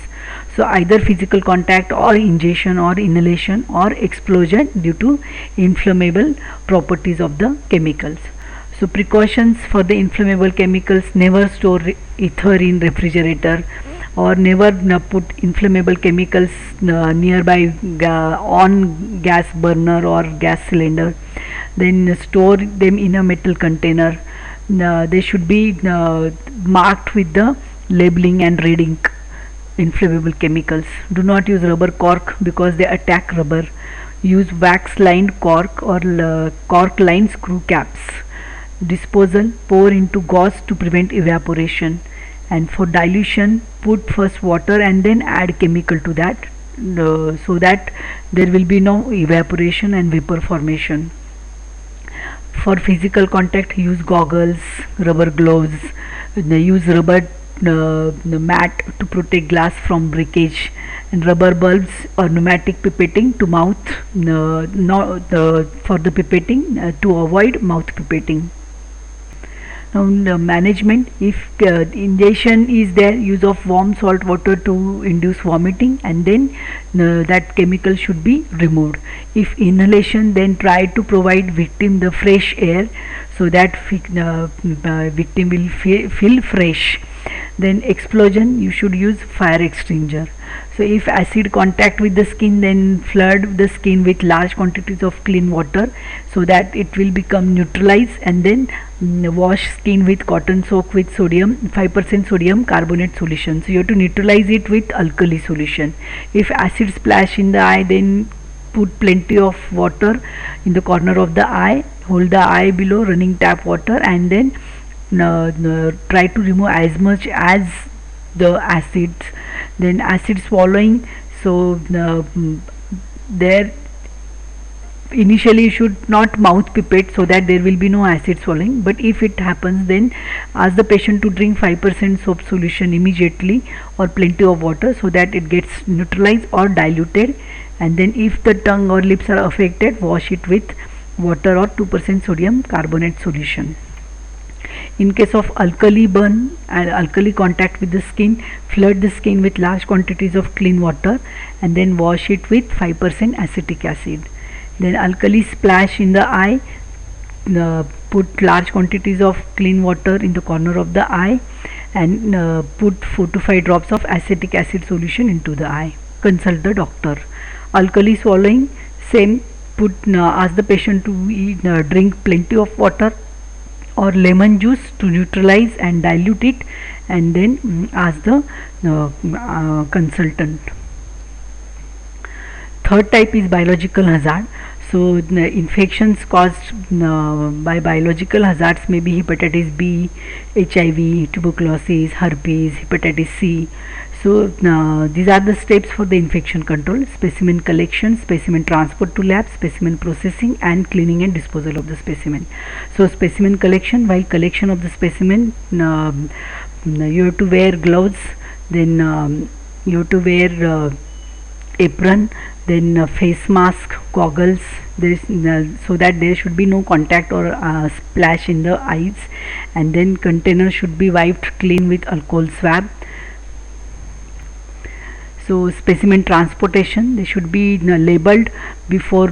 So either physical contact or ingestion or inhalation or explosion due to inflammable properties of the chemicals. So precautions for the inflammable chemicals: never store ether in refrigerator, or never put inflammable chemicals nearby on gas burner or gas cylinder. Then store them in a metal container. They should be marked with the labeling and red ink. Inflammable chemicals. Do not use rubber cork because they attack rubber. Use wax lined cork or cork lined screw caps. Disposal: pour into gauze to prevent evaporation. and for dilution put first water and then add chemical to that, so that there will be no evaporation and vapor formation. For physical contact, use goggles, rubber gloves, use rubber mat to protect glass from breakage, and rubber bulbs or pneumatic pipetting to mouth, for the pipetting, to avoid mouth pipetting. Now the management, if ingestion is there, use of warm salt water to induce vomiting, and then that chemical should be removed. If inhalation, then try to provide victim the fresh air, so that victim will feel fresh. Then explosion, you should use fire extinguisher. So if acid contact with the skin, then flood the skin with large quantities of clean water, so that it will become neutralized, and then wash skin with cotton soak with sodium 5% sodium carbonate solution. So you have to neutralize it with alkali solution. If acid splash in the eye, then put plenty of water in the corner of the eye, hold the eye below running tap water, and then try to remove as much as the acids. Then acid swallowing, so there initially you should not mouth pipette, so that there will be no acid swallowing, but if it happens, then ask the patient to drink 5% soap solution immediately or plenty of water, so that it gets neutralized or diluted. And then if the tongue or lips are affected, wash it with water or 2% sodium carbonate solution. In case of alkali burn and alkali contact with the skin, flood the skin with large quantities of clean water and then wash it with 5% acetic acid. Then alkali splash in the eye, put large quantities of clean water in the corner of the eye, and put 4 to 5 drops of acetic acid solution into the eye. Consult the doctor. Alkali swallowing, same, ask the patient to drink plenty of water or lemon juice to neutralize and dilute it, and then ask the consultant. Third type is biological hazard. So infections caused by biological hazards may be hepatitis B, HIV, tuberculosis, herpes, hepatitis C. So these are the steps for the infection control: specimen collection, specimen transport to lab, specimen processing, and cleaning and disposal of the specimen. So specimen collection, while collection of the specimen, you have to wear gloves, then you have to wear apron, then face mask, goggles, so that there should be no contact or splash in the eyes, and then container should be wiped clean with alcohol swab. So specimen transportation, they should be labeled before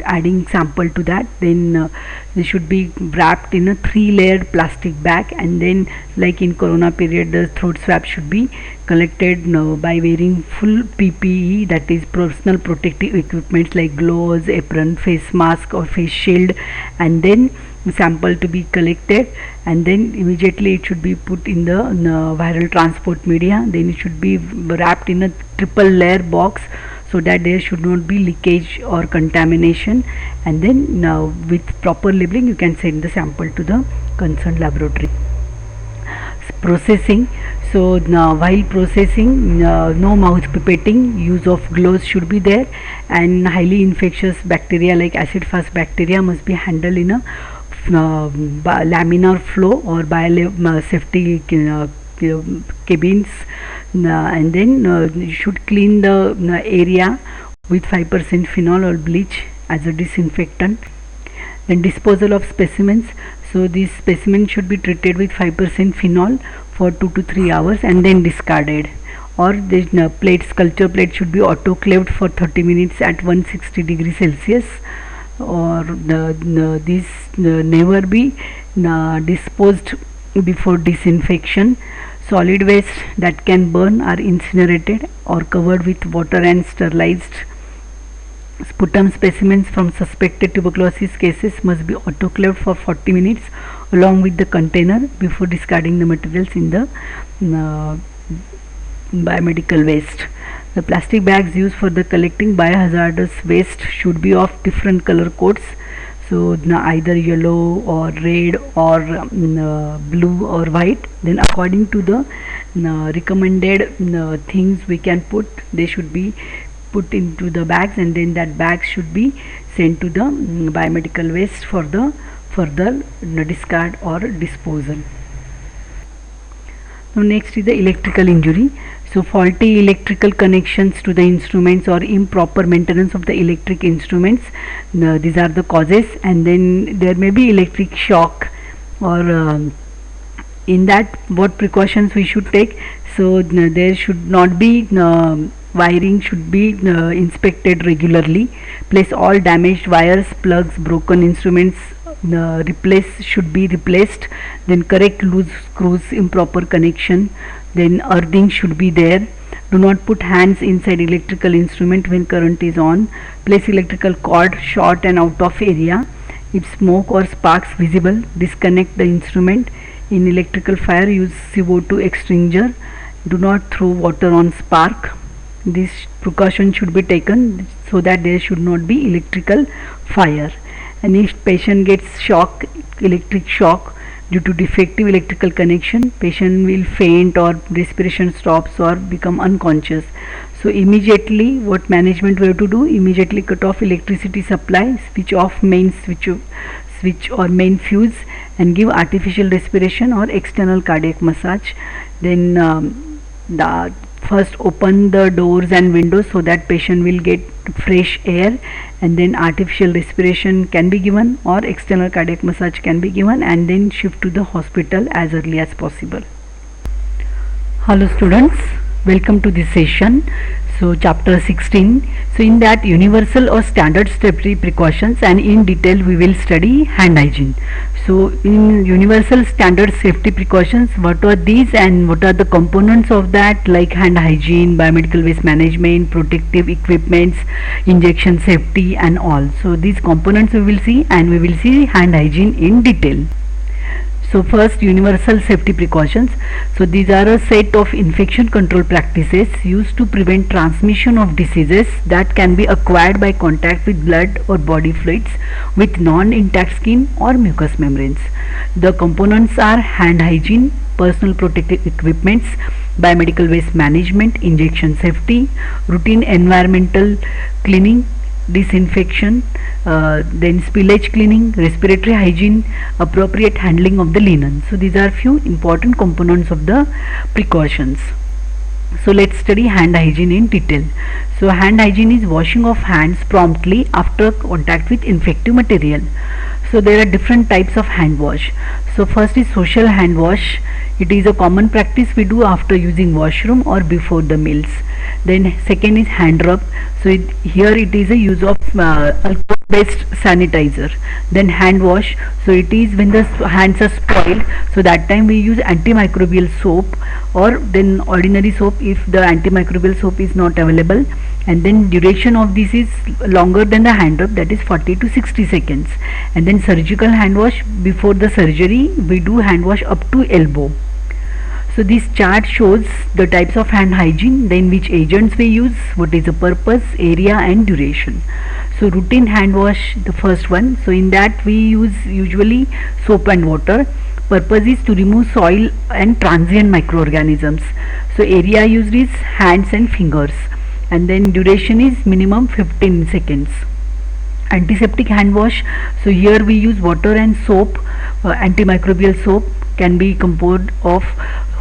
adding sample to that. Then they should be wrapped in a 3-layered plastic bag, and then like in corona period, the throat swab should be collected by wearing full PPE, that is personal protective equipment like gloves, apron, face mask or face shield, and then sample to be collected, and then immediately it should be put in the viral transport media. Then it should be wrapped in a 3-layer box, so that there should not be leakage or contamination, and then with proper labeling you can send the sample to the concerned laboratory. Processing, so now while processing, no mouth pipetting, use of gloves should be there, and highly infectious bacteria like acid fast bacteria must be handled in a laminar flow or safety cabins, and then you should clean the area with 5% phenol or bleach as a disinfectant. Then disposal of specimens, so these specimens should be treated with 5% phenol for 2 to 3 hours and then discarded. Or the sculpture plate should be autoclaved for 30 minutes at 160 degrees Celsius, or these never be disposed before disinfection. Solid waste that can burn are incinerated or covered with water and sterilized. Sputum specimens from suspected tuberculosis cases must be autoclaved for 40 minutes along with the container before discarding the materials in the biomedical waste. The plastic bags used for the collecting biohazardous waste should be of different color codes, So either yellow or red or blue or white, then according to the recommended things we can put, they should be put into the bags, and then that bag should be sent to the biomedical waste for the further discard or disposal. Now next is the electrical injury. So faulty electrical connections to the instruments or improper maintenance of the electric instruments, these are the causes. And then there may be electric shock, or in that what precautions we should take. So there should not be wiring should be inspected regularly. Place all damaged wires, plugs, broken instruments should be replaced. Then correct loose screws, improper connection. Then earthing should be there. Do not put hands inside electrical instrument when current is on. Place electrical cord short and out of area. If smoke or sparks visible, disconnect the instrument. In electrical fire, use CO2 extinguisher. Do not throw water on spark. This precaution should be taken so that there should not be electrical fire. And if patient gets electric shock due to defective electrical connection, patient will faint or respiration stops or become unconscious. So immediately what management we have to do, immediately cut off electricity supply, switch off main switch or main fuse, and give artificial respiration or external cardiac massage. Then first open the doors and windows so that patient will get fresh air, and then artificial respiration can be given or external cardiac massage can be given, and then shift to the hospital as early as possible. Hello students, welcome to this session. So chapter 16, so in that universal or standard safety precautions, and in detail we will study hand hygiene. So in universal standard safety precautions, what are these and what are the components of that, like hand hygiene, biomedical waste management, protective equipments, injection safety and all. So these components we will see, and we will see hand hygiene in detail. So first, universal safety precautions. So these are a set of infection control practices used to prevent transmission of diseases that can be acquired by contact with blood or body fluids with non-intact skin or mucous membranes. The components are hand hygiene, personal protective equipments, biomedical waste management, injection safety, routine environmental cleaning, disinfection, then spillage cleaning, respiratory hygiene, appropriate handling of the linen. So these are few important components of the precautions. So let's study hand hygiene in detail. So hand hygiene is washing of hands promptly after contact with infective material. So there are different types of hand wash. So first is social hand wash. It is a common practice we do after using washroom or before the meals. Then second is hand rub. So here it is a use of alcohol based sanitizer. Then hand wash. So it is when the hands are spoiled, so that time we use antimicrobial soap, or then ordinary soap if the antimicrobial soap is not available. And then duration of this is longer than the hand rub, that is 40 to 60 seconds. And then surgical hand wash, before the surgery we do hand wash up to elbow. So this chart shows the types of hand hygiene, then which agents we use, what is the purpose, area and duration. So routine hand wash, the first one. So in that we use usually soap and water. Purpose is to remove soil and transient microorganisms. So area used is hands and fingers, and then duration is minimum 15 seconds. Antiseptic hand wash. So here we use water and soap. Antimicrobial soap can be composed of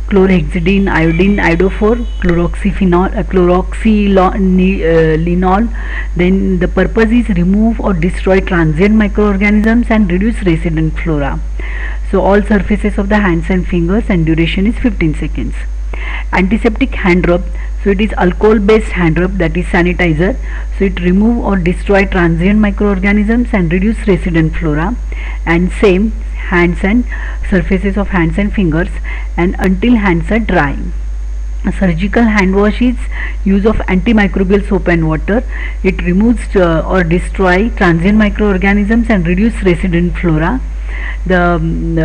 chlorhexidine, iodine, iodophore, chloroxylenol. Then the purpose is remove or destroy transient microorganisms and reduce resident flora. So all surfaces of the hands and fingers, and duration is 15 seconds. Antiseptic hand rub. So it is alcohol based hand rub, that is sanitizer. So it remove or destroy transient microorganisms and reduce resident flora. And same hands and surfaces of hands and fingers, and until hands are dry. A surgical hand wash is use of antimicrobial soap and water. It removes or destroy transient microorganisms and reduce resident flora. The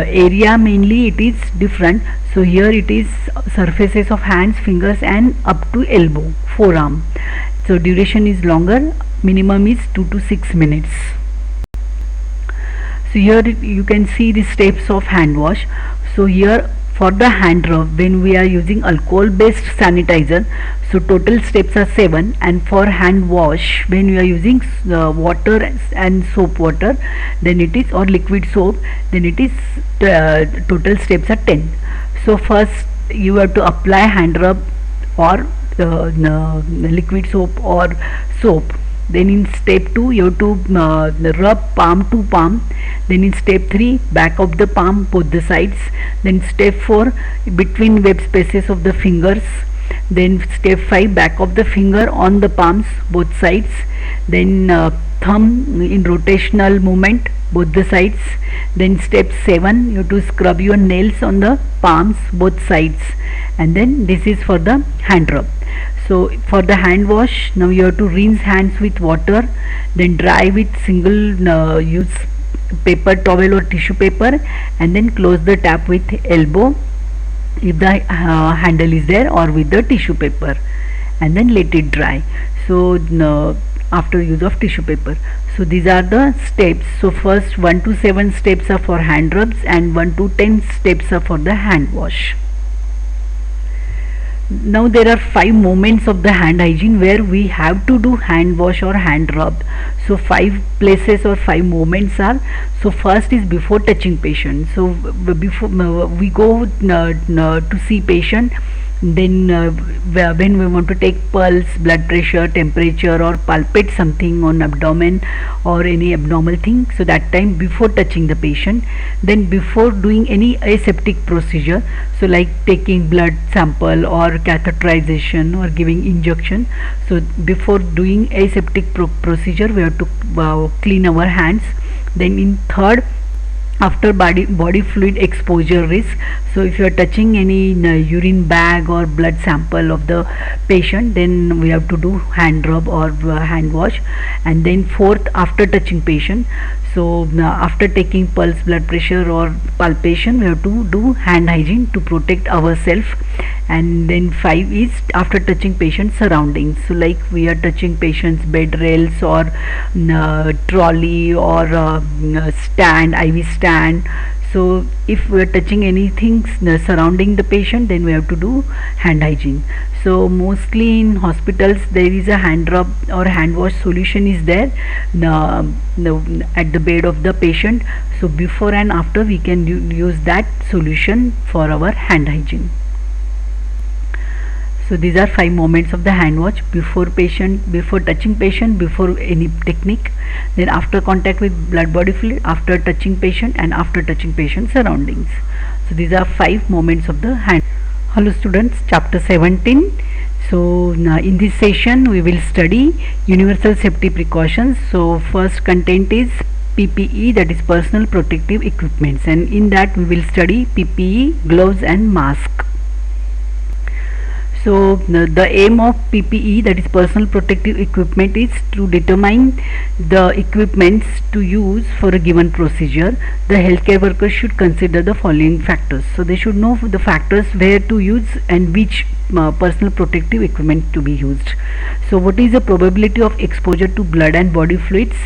area mainly it is different. So here it is surfaces of hands, fingers and up to elbow, forearm. So duration is longer, minimum is 2 to 6 minutes. So here you can see the steps of hand wash. So here for the hand rub, when we are using alcohol based sanitizer, so total steps are 7, and for hand wash when we are using water and soap water, then it is, or liquid soap, then it is total steps are 10. So first you have to apply hand rub or liquid soap or soap. Then in step 2 you have to rub palm to palm. Then in step 3 back of the palm both the sides. Then step 4 between web spaces of the fingers. Then step 5 back of the finger on the palms both sides. Then thumb in rotational movement both the sides. Then step 7 you have to scrub your nails on the palms both sides, and then this is for the hand rub. So for the hand wash, now you have to rinse hands with water, then dry with single use paper towel or tissue paper, and then close the tap with elbow if the handle is there, or with the tissue paper, and then let it dry. So after use of tissue paper. So these are the steps. So first 1 to 7 steps are for hand rubs, and 1 to 10 steps are for the hand wash. Now there are 5 moments of the hand hygiene where we have to do hand wash or hand rub. So 5 places or 5 moments are, so first is before touching patient. So before we go to see patient, then when we want to take pulse, blood pressure, temperature, or palpate something on abdomen or any abnormal thing, so that time before touching the patient. Then before doing any aseptic procedure, so like taking blood sample or catheterization or giving injection, so before doing aseptic procedure we have to clean our hands. Then in third, after body fluid exposure risk, so if you are touching any urine bag or blood sample of the patient, then we have to do hand rub or hand wash. And then fourth, after touching patient, so after taking pulse, blood pressure or palpation, we have to do hand hygiene to protect ourselves. And then 5 is after touching patient surroundings, so like we are touching patient's bed rails or trolley or stand, IV stand. So if we are touching anything surrounding the patient, then we have to do hand hygiene. So mostly in hospitals there is a hand rub or hand wash solution is there at the bed of the patient. So before and after we can use that solution for our hand hygiene. So these are 5 moments of the hand wash: before patient, before touching patient, before any technique, then after contact with blood body fluid, after touching patient, and after touching patient surroundings. So these are 5 moments of the hand. Hello students, chapter 17. So in this session we will study universal safety precautions. So first content is PPE, that is personal protective equipments, and in that we will study PPE, gloves and mask. So the aim of PPE, that is personal protective equipment, is to determine the equipments to use for a given procedure. The healthcare workers should consider the following factors. So they should know the factors where to use and which personal protective equipment to be used. So what is the probability of exposure to blood and body fluids,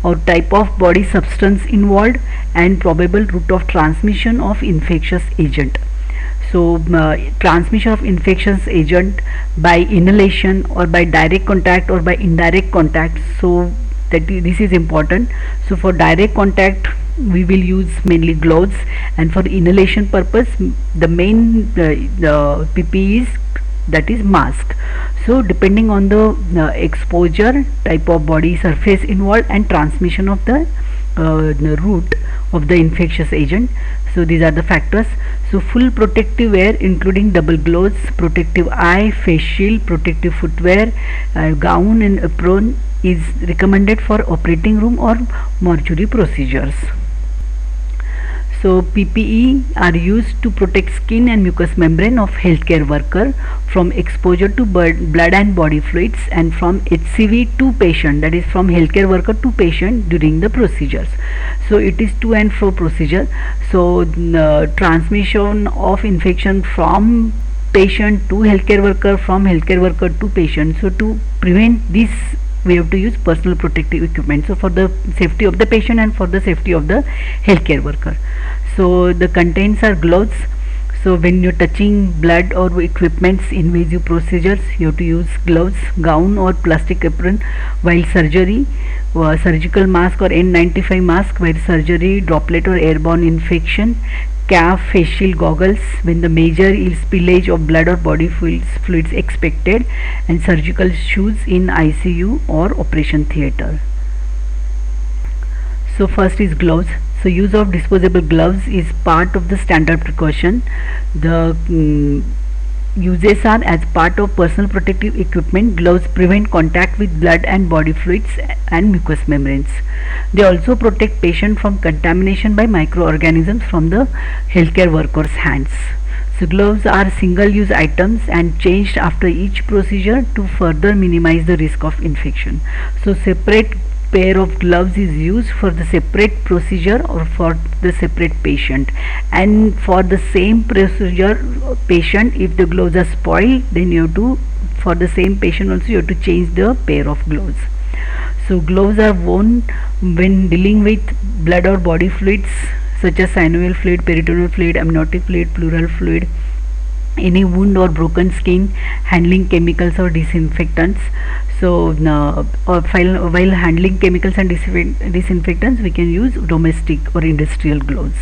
or type of body substance involved, and probable route of transmission of infectious agent. So transmission of infectious agent by inhalation or by direct contact or by indirect contact, so that this is important. So for direct contact we will use mainly gloves, and for inhalation purpose the main PPE is, that is mask. So depending on the exposure, type of body surface involved, and transmission of the route of the infectious agent, so these are the factors. So full protective wear including double gloves, protective eye, face shield, protective footwear, gown and apron is recommended for operating room or mortuary procedures. So PPE are used to protect skin and mucous membrane of healthcare worker from exposure to blood and body fluids, and from HCV to patient, that is from healthcare worker to patient during the procedures. So it is to and fro procedure. So transmission of infection from patient to healthcare worker, from healthcare worker to patient. So to prevent this we have to use personal protective equipment, so for the safety of the patient and for the safety of the healthcare worker. So the contents are gloves. So when you're touching blood or equipments, invasive procedures, you have to use gloves, gown or plastic apron while surgery, surgical mask or N95 mask while surgery, droplet or airborne infection, cap, face shield, goggles when the major is spillage of blood or body fluids expected, and surgical shoes in ICU or operation theatre. So first is gloves. So use of disposable gloves is part of the standard precaution. The uses are as part of personal protective equipment. Gloves prevent contact with blood and body fluids and mucous membranes. They also protect patient from contamination by microorganisms from the healthcare workers' hands. So gloves are single-use items and changed after each procedure to further minimize the risk of infection. So separate pair of gloves is used for the separate procedure or for the separate patient, and for the same procedure patient, if the gloves are spoiled, then you have to, for the same patient also, you have to change the pair of gloves. So gloves are worn when dealing with blood or body fluids such as synovial fluid, peritoneal fluid, amniotic fluid, pleural fluid, any wound or broken skin, handling chemicals or disinfectants. So while handling chemicals and disinfectants, we can use domestic or industrial gloves.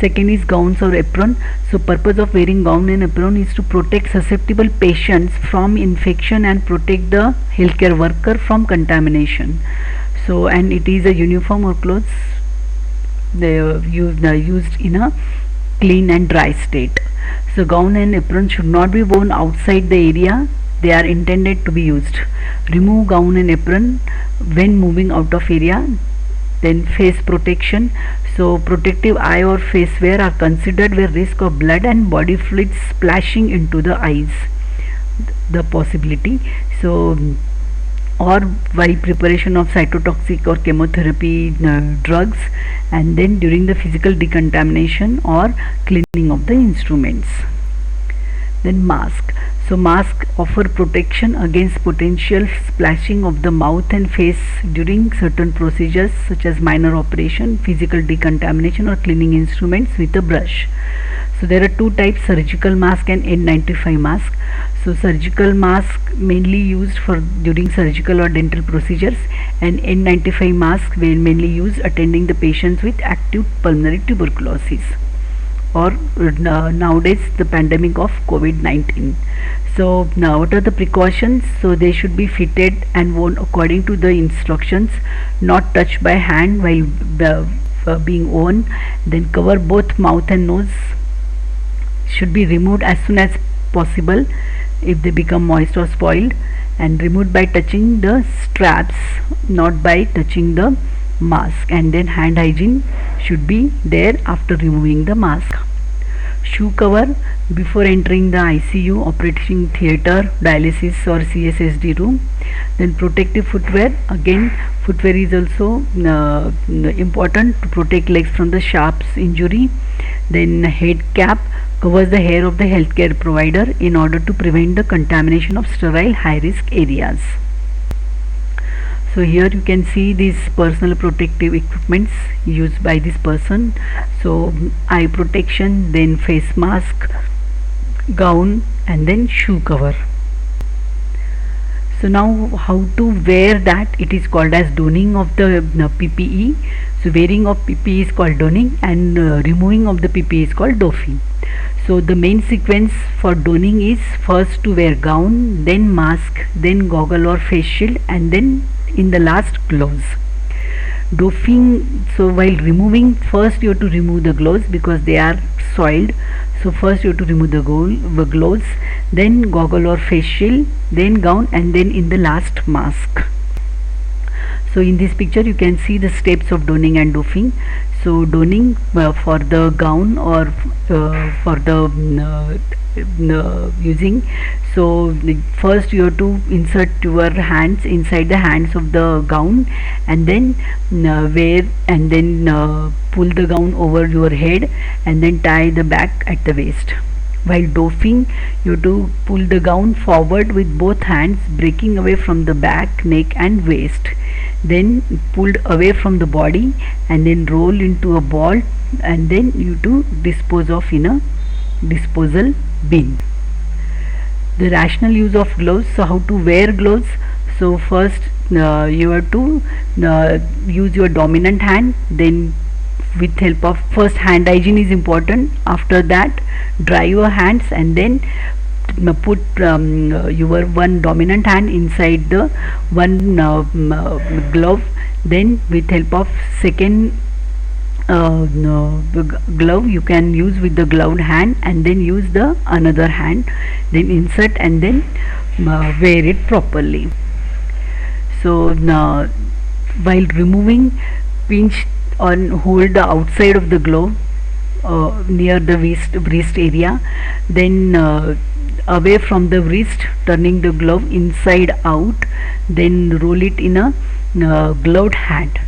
Second is gowns or apron. So purpose of wearing gown and apron is to protect susceptible patients from infection and protect the healthcare worker from contamination. So, and it is a uniform or clothes they used in a clean and dry state. So gown and apron should not be worn outside the area they are intended to be used. Remove gown and apron when moving out of area. Then face protection. So protective eye or face wear are considered where risk of blood and body fluids splashing into the eyes, the possibility. So or while preparation of cytotoxic or chemotherapy drugs, and then during the physical decontamination or cleaning of the instruments. Then mask. So mask offer protection against potential splashing of the mouth and face during certain procedures such as minor operation, physical decontamination or cleaning instruments with a brush. So there are two types, surgical mask and N95 mask. So surgical mask mainly used for during surgical or dental procedures, and N95 mask mainly used attending the patients with acute pulmonary tuberculosis or nowadays the pandemic of COVID-19. So now what are the precautions? So they should be fitted and worn according to the instructions, not touched by hand while being worn. Then cover both mouth and nose, should be removed as soon as possible if they become moist or spoiled, and removed by touching the straps, not by touching the mask. And then hand hygiene should be there after removing the mask. Shoe cover before entering the ICU, operating theatre, dialysis or CSSD room. Then protective footwear. Again, footwear is also important to protect legs from the sharp injury. Then head cap covers the hair of the healthcare provider in order to prevent the contamination of sterile high risk areas. So here you can see these personal protective equipments used by this person. So eye protection, then face mask, gown, and then shoe cover. So now how to wear that? It is called as donning of the PPE. So wearing of PPE is called donning, and removing of the PPE is called doffing. So the main sequence for donning is first to wear gown, then mask, then goggle or face shield, and then in the last gloves. Doffing, so while removing, first you have to remove the gloves because they are soiled. So first you have to remove the gloves, then goggle or face shield, then gown, and then in the last mask. So in this picture you can see the steps of donning and doffing. So donning for the gown or for the using, so first you have to insert your hands inside the hands of the gown, and then wear, and then pull the gown over your head, and then tie the back at the waist. While doffing, you have to pull the gown forward with both hands, breaking away from the back, neck and waist. Then pulled away from the body and then roll into a ball, and then you to dispose of in a disposal bin. The rational use of gloves. So how to wear gloves? So first you have to use your dominant hand, then with help of first hand hygiene is important. After that dry your hands and then put your one dominant hand inside the one glove, then with help of second glove you can use with the gloved hand, and then use the another hand, then insert and then wear it properly. So now while removing, pinch and hold the outside of the glove near the wrist area, then away from the wrist, turning the glove inside out, then roll it in a gloved hand.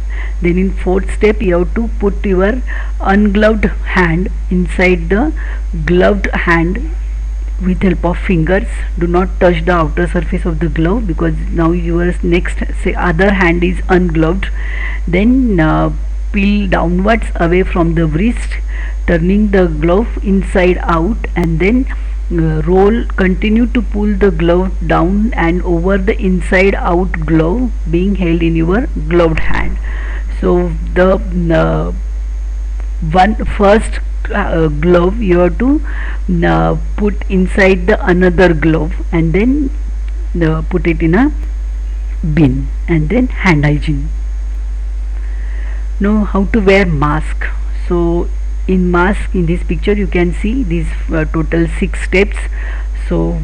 Then in fourth step you have to put your ungloved hand inside the gloved hand with help of fingers. Do not touch the outer surface of the glove, because now your next other hand is ungloved. Then peel downwards away from the wrist, turning the glove inside out, and then continue to pull the glove down and over the inside out glove being held in your gloved hand. So the one first glove you have to put inside the another glove and then put it in a bin, and then hand hygiene. Now how to wear mask. So in mask, in this picture you can see these total 6 steps. So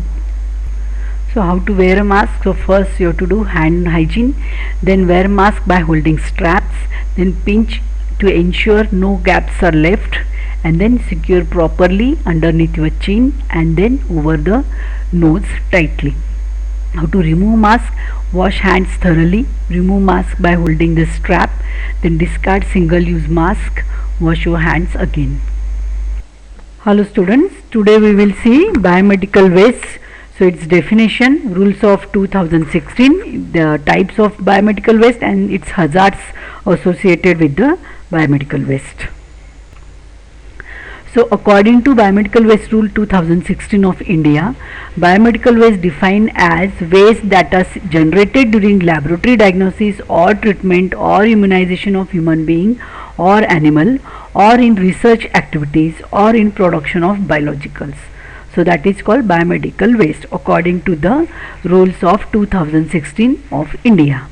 how to wear a mask? So first you have to do hand hygiene, then wear mask by holding straps, then pinch to ensure no gaps are left, and then secure properly underneath your chin and then over the nose tightly. How to remove mask? Wash hands thoroughly, remove mask by holding the strap, then discard single use mask, wash your hands again. Hello students, today we will see biomedical waste. So its definition, rules of 2016, the types of biomedical waste and its hazards associated with the biomedical waste. So according to Biomedical Waste Rule 2016 of India, biomedical waste defined as waste that are generated during laboratory diagnosis or treatment or immunization of human being or animal, or in research activities or in production of biologicals. So that is called biomedical waste according to the rules of 2016 of India.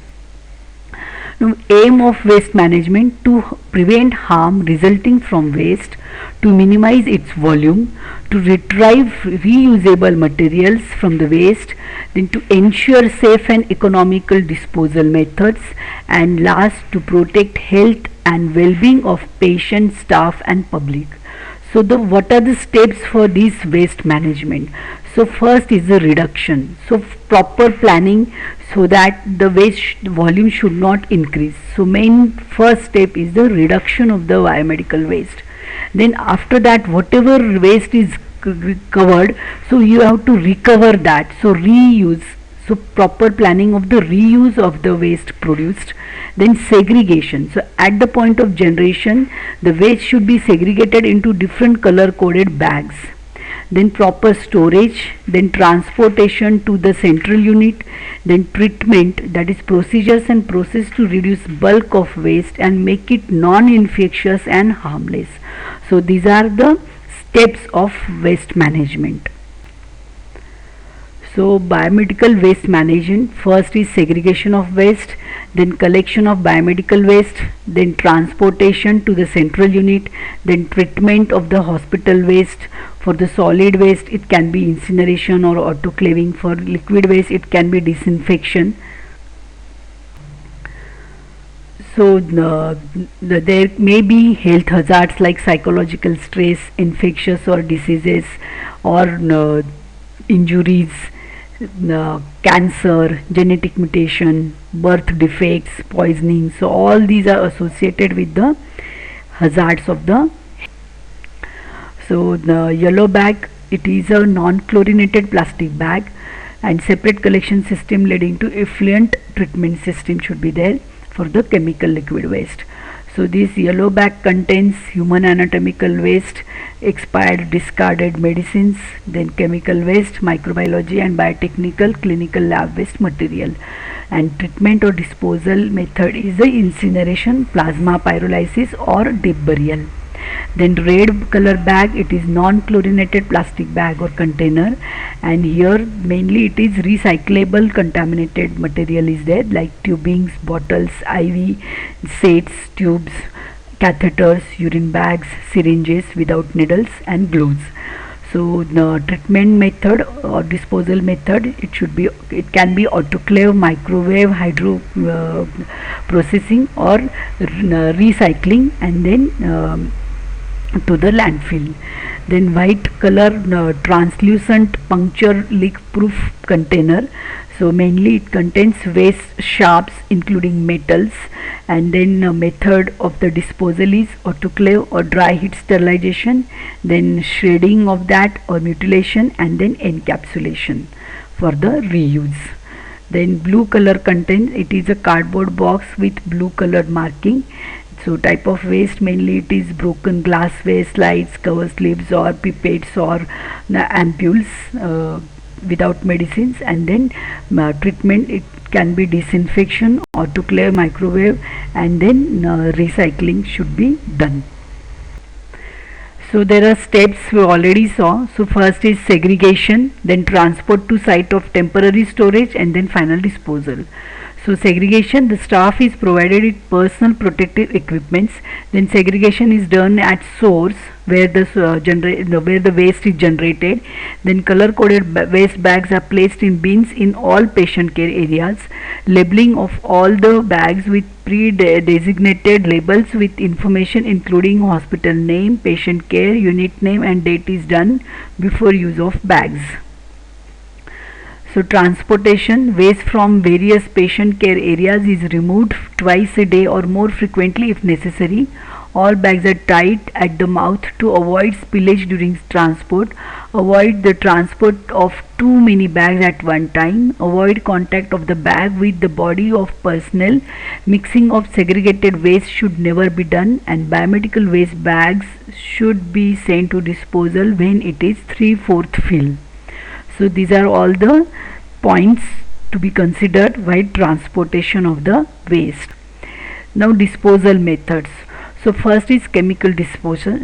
Now, aim of waste management: to prevent harm resulting from waste, to minimize its volume, to retrieve reusable materials from the waste, then to ensure safe and economical disposal methods, and last to protect health and well-being of patients, staff and public. So what are the steps for this waste management? So first is the reduction. So proper planning so that the waste volume should not increase. So main first step is the reduction of the biomedical waste. Then after that, whatever waste is covered, so you have to recover that. So reuse. So proper planning of the reuse of the waste produced. Then segregation. So at the point of generation, the waste should be segregated into different color coded bags. Then proper storage, then transportation to the central unit, then treatment, that is procedures and process to reduce bulk of waste and make it non-infectious and harmless. So these are the steps of waste management. So biomedical waste management, first is segregation of waste, then collection of biomedical waste, then transportation to the central unit, then treatment of the hospital waste. For the solid waste, it can be incineration or autoclaving. For liquid waste, it can be disinfection. So there may be health hazards like psychological stress, infectious or diseases, or injuries, cancer, genetic mutation, birth defects, poisoning. So all these are associated with the hazards of the. So the yellow bag it is a non-chlorinated plastic bag, and separate collection system leading to effluent treatment system should be there for the chemical liquid waste. So this yellow bag contains human anatomical waste, expired discarded medicines, then chemical waste, microbiology and biotechnical clinical lab waste material. And treatment or disposal method is the incineration, plasma pyrolysis or deep burial. Then red color bag, it is non-chlorinated plastic bag or container, and here mainly it is recyclable contaminated material is there, like tubings, bottles, IV sets, tubes, catheters, urine bags, syringes without needles and glues. So the treatment method or disposal method, it can be autoclave, microwave, hydro processing or recycling, and then to the landfill. Then white color translucent puncture leak proof container, so mainly it contains waste sharps including metals, and then method of the disposal is autoclave or dry heat sterilization, then shredding of that or mutilation, and then encapsulation for the reuse. Then blue color contains, it is a cardboard box with blue colored marking. So type of waste, mainly it is broken glass waste, slides, cover slips or pipettes or ampules without medicines. And then treatment, it can be disinfection, autoclave, microwave, and then recycling should be done. So there are steps we already saw. So first is segregation, then transport to site of temporary storage, and then final disposal. So segregation, the staff is provided with personal protective equipments. Then segregation is done at source where the waste is generated. Then color coded waste bags are placed in bins in all patient care areas. Labeling of all the bags with pre-designated labels with information including hospital name, patient care, unit name and date is done before use of bags. So transportation, waste from various patient care areas is removed twice a day or more frequently if necessary. All bags are tied at the mouth to avoid spillage during transport. Avoid the transport of too many bags at one time. Avoid contact of the bag with the body of personnel. Mixing of segregated waste should never be done, and biomedical waste bags should be sent to disposal when it is 3/4 fill. So these are all the points to be considered while transportation of the waste. Now disposal methods. So first is chemical disposal,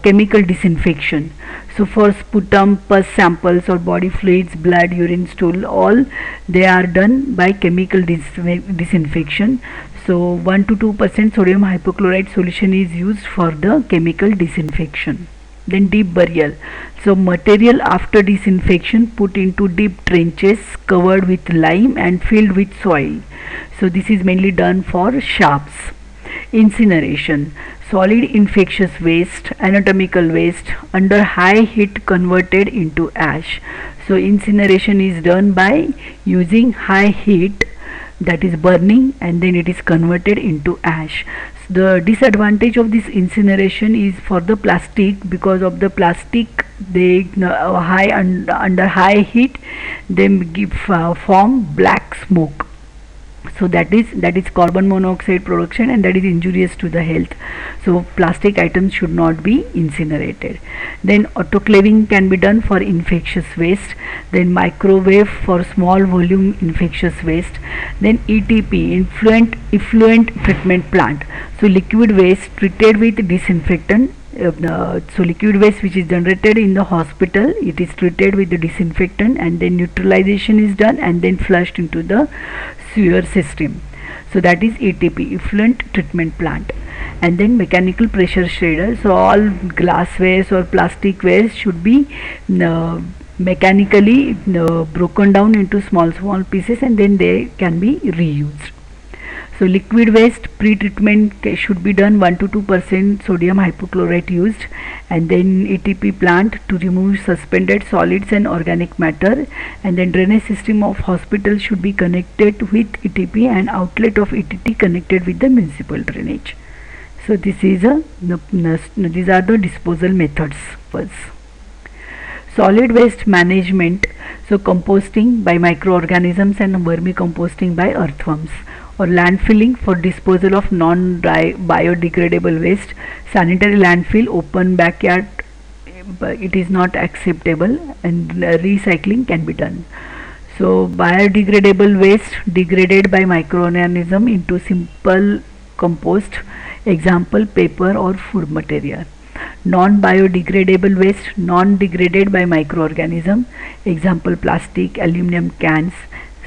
chemical disinfection. So for sputum, pus samples or body fluids, blood, urine, stool, all they are done by chemical disinfection. So 1 to 2% sodium hypochlorite solution is used for the chemical disinfection. Then deep burial. So material after disinfection put into deep trenches covered with lime and filled with soil. So this is mainly done for sharps. Incineration. Solid infectious waste, anatomical waste under high heat converted into ash. So incineration is done by using high heat, that is burning, and then it is converted into ash. The disadvantage of this incineration is for the plastic, because of the plastic they under high heat they give form black smoke. So that is carbon monoxide production, and that is injurious to the health. So plastic items should not be incinerated. Then autoclaving can be done for infectious waste. Then microwave for small volume infectious waste. Then ETP, effluent treatment plant. So liquid waste treated with disinfectant. So liquid waste which is generated in the hospital, it is treated with the disinfectant, and then neutralization is done and then flushed into the sewer system. So that is ETP, effluent treatment plant. And then mechanical pressure shredder. So all glass waste or plastic waste should be mechanically broken down into small pieces, and then they can be reused. So liquid waste pre-treatment should be done 1 to 2% sodium hypochlorite used, and then ETP plant to remove suspended solids and organic matter, and then drainage system of hospital should be connected with ETP and outlet of ETT connected with the municipal drainage. So this is these are the disposal methods. Solid waste management, so composting by microorganisms and vermicomposting by earthworms, or landfilling for disposal of non-biodegradable waste. Sanitary landfill, open backyard, but it is not acceptable, and recycling can be done. So biodegradable waste degraded by microorganism into simple compost, example paper or food material. Non-biodegradable waste non-degraded by microorganism, example plastic, aluminum cans,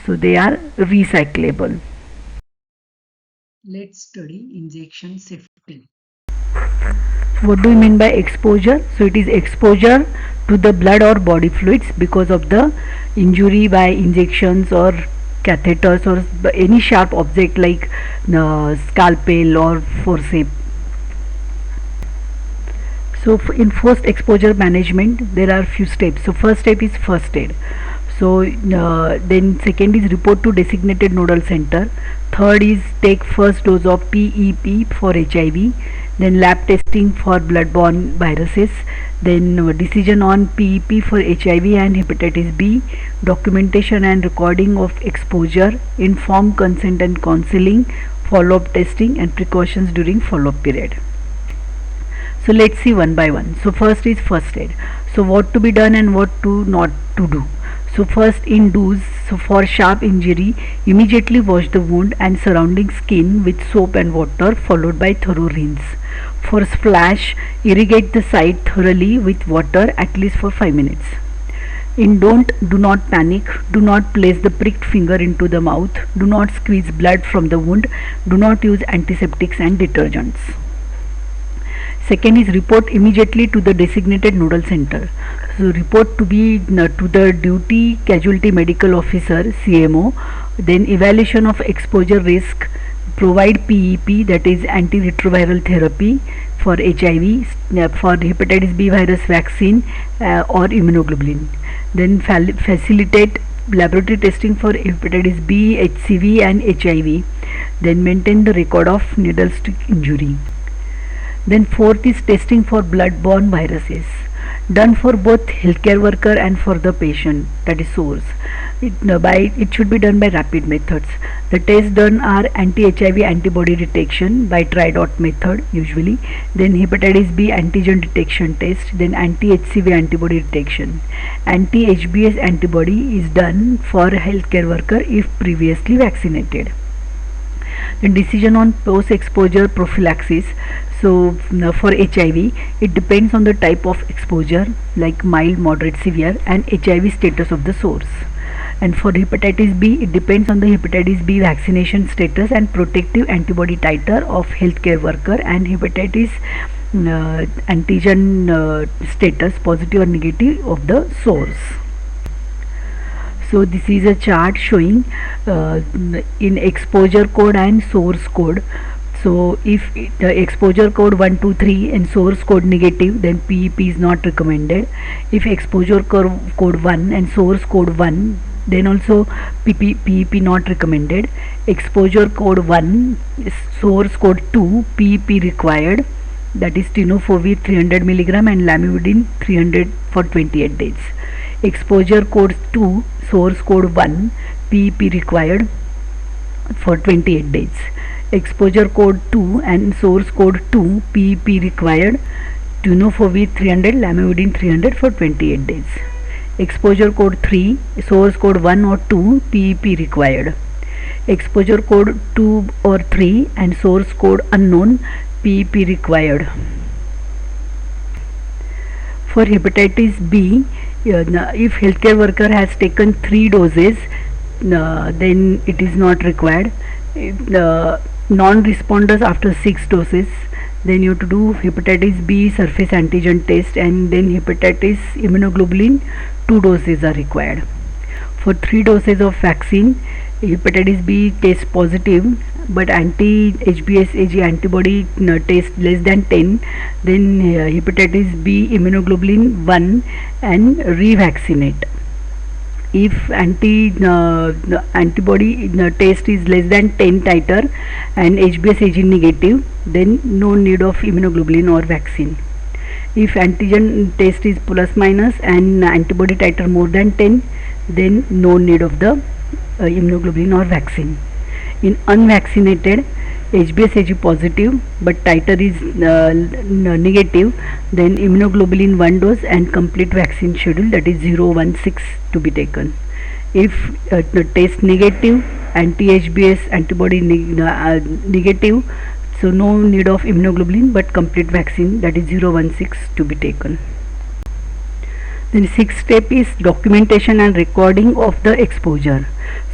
so they are recyclable. Let's study injection safety. What do we mean by exposure? So it is exposure to the blood or body fluids because of the injury by injections or catheters or any sharp object like scalpel or forceps. So in post exposure management there are few steps. So first step is first aid. So then second is report to designated nodal center. Third is take first dose of PEP for HIV. Then lab testing for bloodborne viruses. Then decision on PEP for HIV and hepatitis B. Documentation and recording of exposure. Informed consent and counseling. Follow-up testing and precautions during follow-up period. So let's see one by one. So first is first aid. So what to be done and what to not to do. So first in do's, so for sharp injury, immediately wash the wound and surrounding skin with soap and water followed by thorough rinse. For splash, irrigate the site thoroughly with water at least for 5 minutes. In do not panic, do not place the pricked finger into the mouth, do not squeeze blood from the wound, do not use antiseptics and detergents. Second is report immediately to the designated nodal center. So report to the duty casualty medical officer CMO. Then evaluation of exposure risk. Provide PEP, that is antiretroviral therapy for HIV, for hepatitis B virus vaccine or immunoglobulin. Then facilitate laboratory testing for hepatitis B, HCV and HIV. Then maintain the record of needle stick injury. Then fourth is testing for blood-borne viruses, done for both healthcare worker and for the patient, that is source. It should be done by rapid methods. The tests done are anti-HIV antibody detection by tri-dot method usually, then hepatitis B antigen detection test, then anti-HCV antibody detection. Anti-HBs antibody is done for healthcare worker if previously vaccinated. Then decision on post-exposure prophylaxis. So for HIV, it depends on the type of exposure, like mild, moderate, severe, and HIV status of the source. And for hepatitis B, it depends on the hepatitis B vaccination status and protective antibody titer of healthcare worker and hepatitis antigen status, positive or negative, of the source. So this is a chart showing in exposure code and source code. So if the exposure code 123 and source code negative, then PEP is not recommended. If exposure code 1 and source code 1, then also PEP not recommended. Exposure code 1, source code 2, PEP required, that is tenofovir 300 mg and lamivudine 300 for 28 days. Exposure code 2, source code 1, PEP required for 28 days. Exposure code 2 and source code 2, PEP required, tenofovir 300, lamivudine 300 for 28 days. Exposure code 3, source code 1 or 2, PEP required. Exposure code 2 or 3 and source code unknown, PEP required. For hepatitis B, if healthcare worker has taken 3 doses, then it is not required. Non-responders after 6 doses, then you have to do hepatitis B surface antigen test, and then hepatitis immunoglobulin 2 doses are required. For 3 doses of vaccine, hepatitis B test positive but anti-HBs AG antibody test less than 10, then hepatitis B immunoglobulin 1 and revaccinate. If antibody test is less than 10 titer and HBs AG negative, then no need of immunoglobulin or vaccine. If antigen test is plus minus and antibody titer more than 10, then no need of the immunoglobulin or vaccine. In unvaccinated, HBsAg positive but titer is negative, then immunoglobulin 1 dose and complete vaccine schedule, that is 016 to be taken. If the test negative, anti-HBs antibody negative, so no need of immunoglobulin but complete vaccine, that is 016 to be taken. Then sixth step is documentation and recording of the exposure.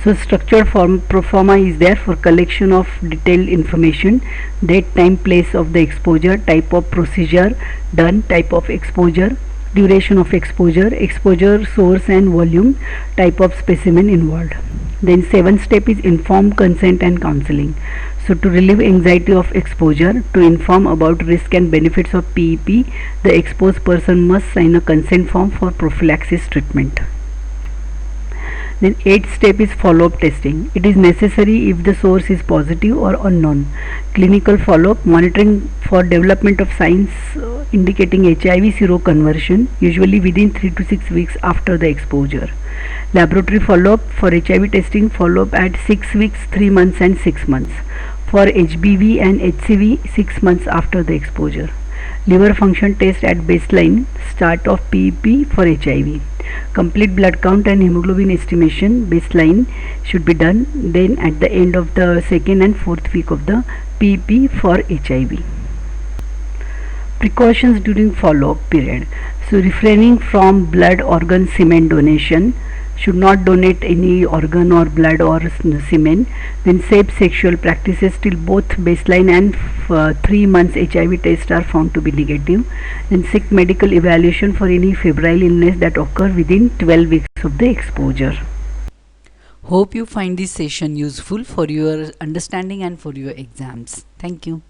So structured form pro forma is there for collection of detailed information: date, time, place of the exposure, type of procedure done, type of exposure, duration of exposure, exposure source and volume, type of specimen involved. Then seventh step is informed consent and counseling. So to relieve anxiety of exposure, to inform about risk and benefits of PEP, the exposed person must sign a consent form for prophylaxis treatment. Then eighth step is follow-up testing. It is necessary if the source is positive or unknown. Clinical follow-up, monitoring for development of signs indicating HIV seroconversion, usually within 3 to 6 weeks after the exposure. Laboratory follow-up for HIV testing, follow-up at 6 weeks, 3 months and 6 months. For HBV and HCV, 6 months after the exposure. Liver function test at baseline, start of PEP for HIV. Complete blood count and hemoglobin estimation baseline should be done then at the end of the second and fourth week of the PEP for HIV. Precautions during follow-up period. So refraining from blood organ semen donation, should not donate any organ or blood or semen. Then safe sexual practices till both baseline and 3 months HIV tests are found to be negative. Then seek medical evaluation for any febrile illness that occur within 12 weeks of the exposure. Hope you find this session useful for your understanding and for your exams. Thank you.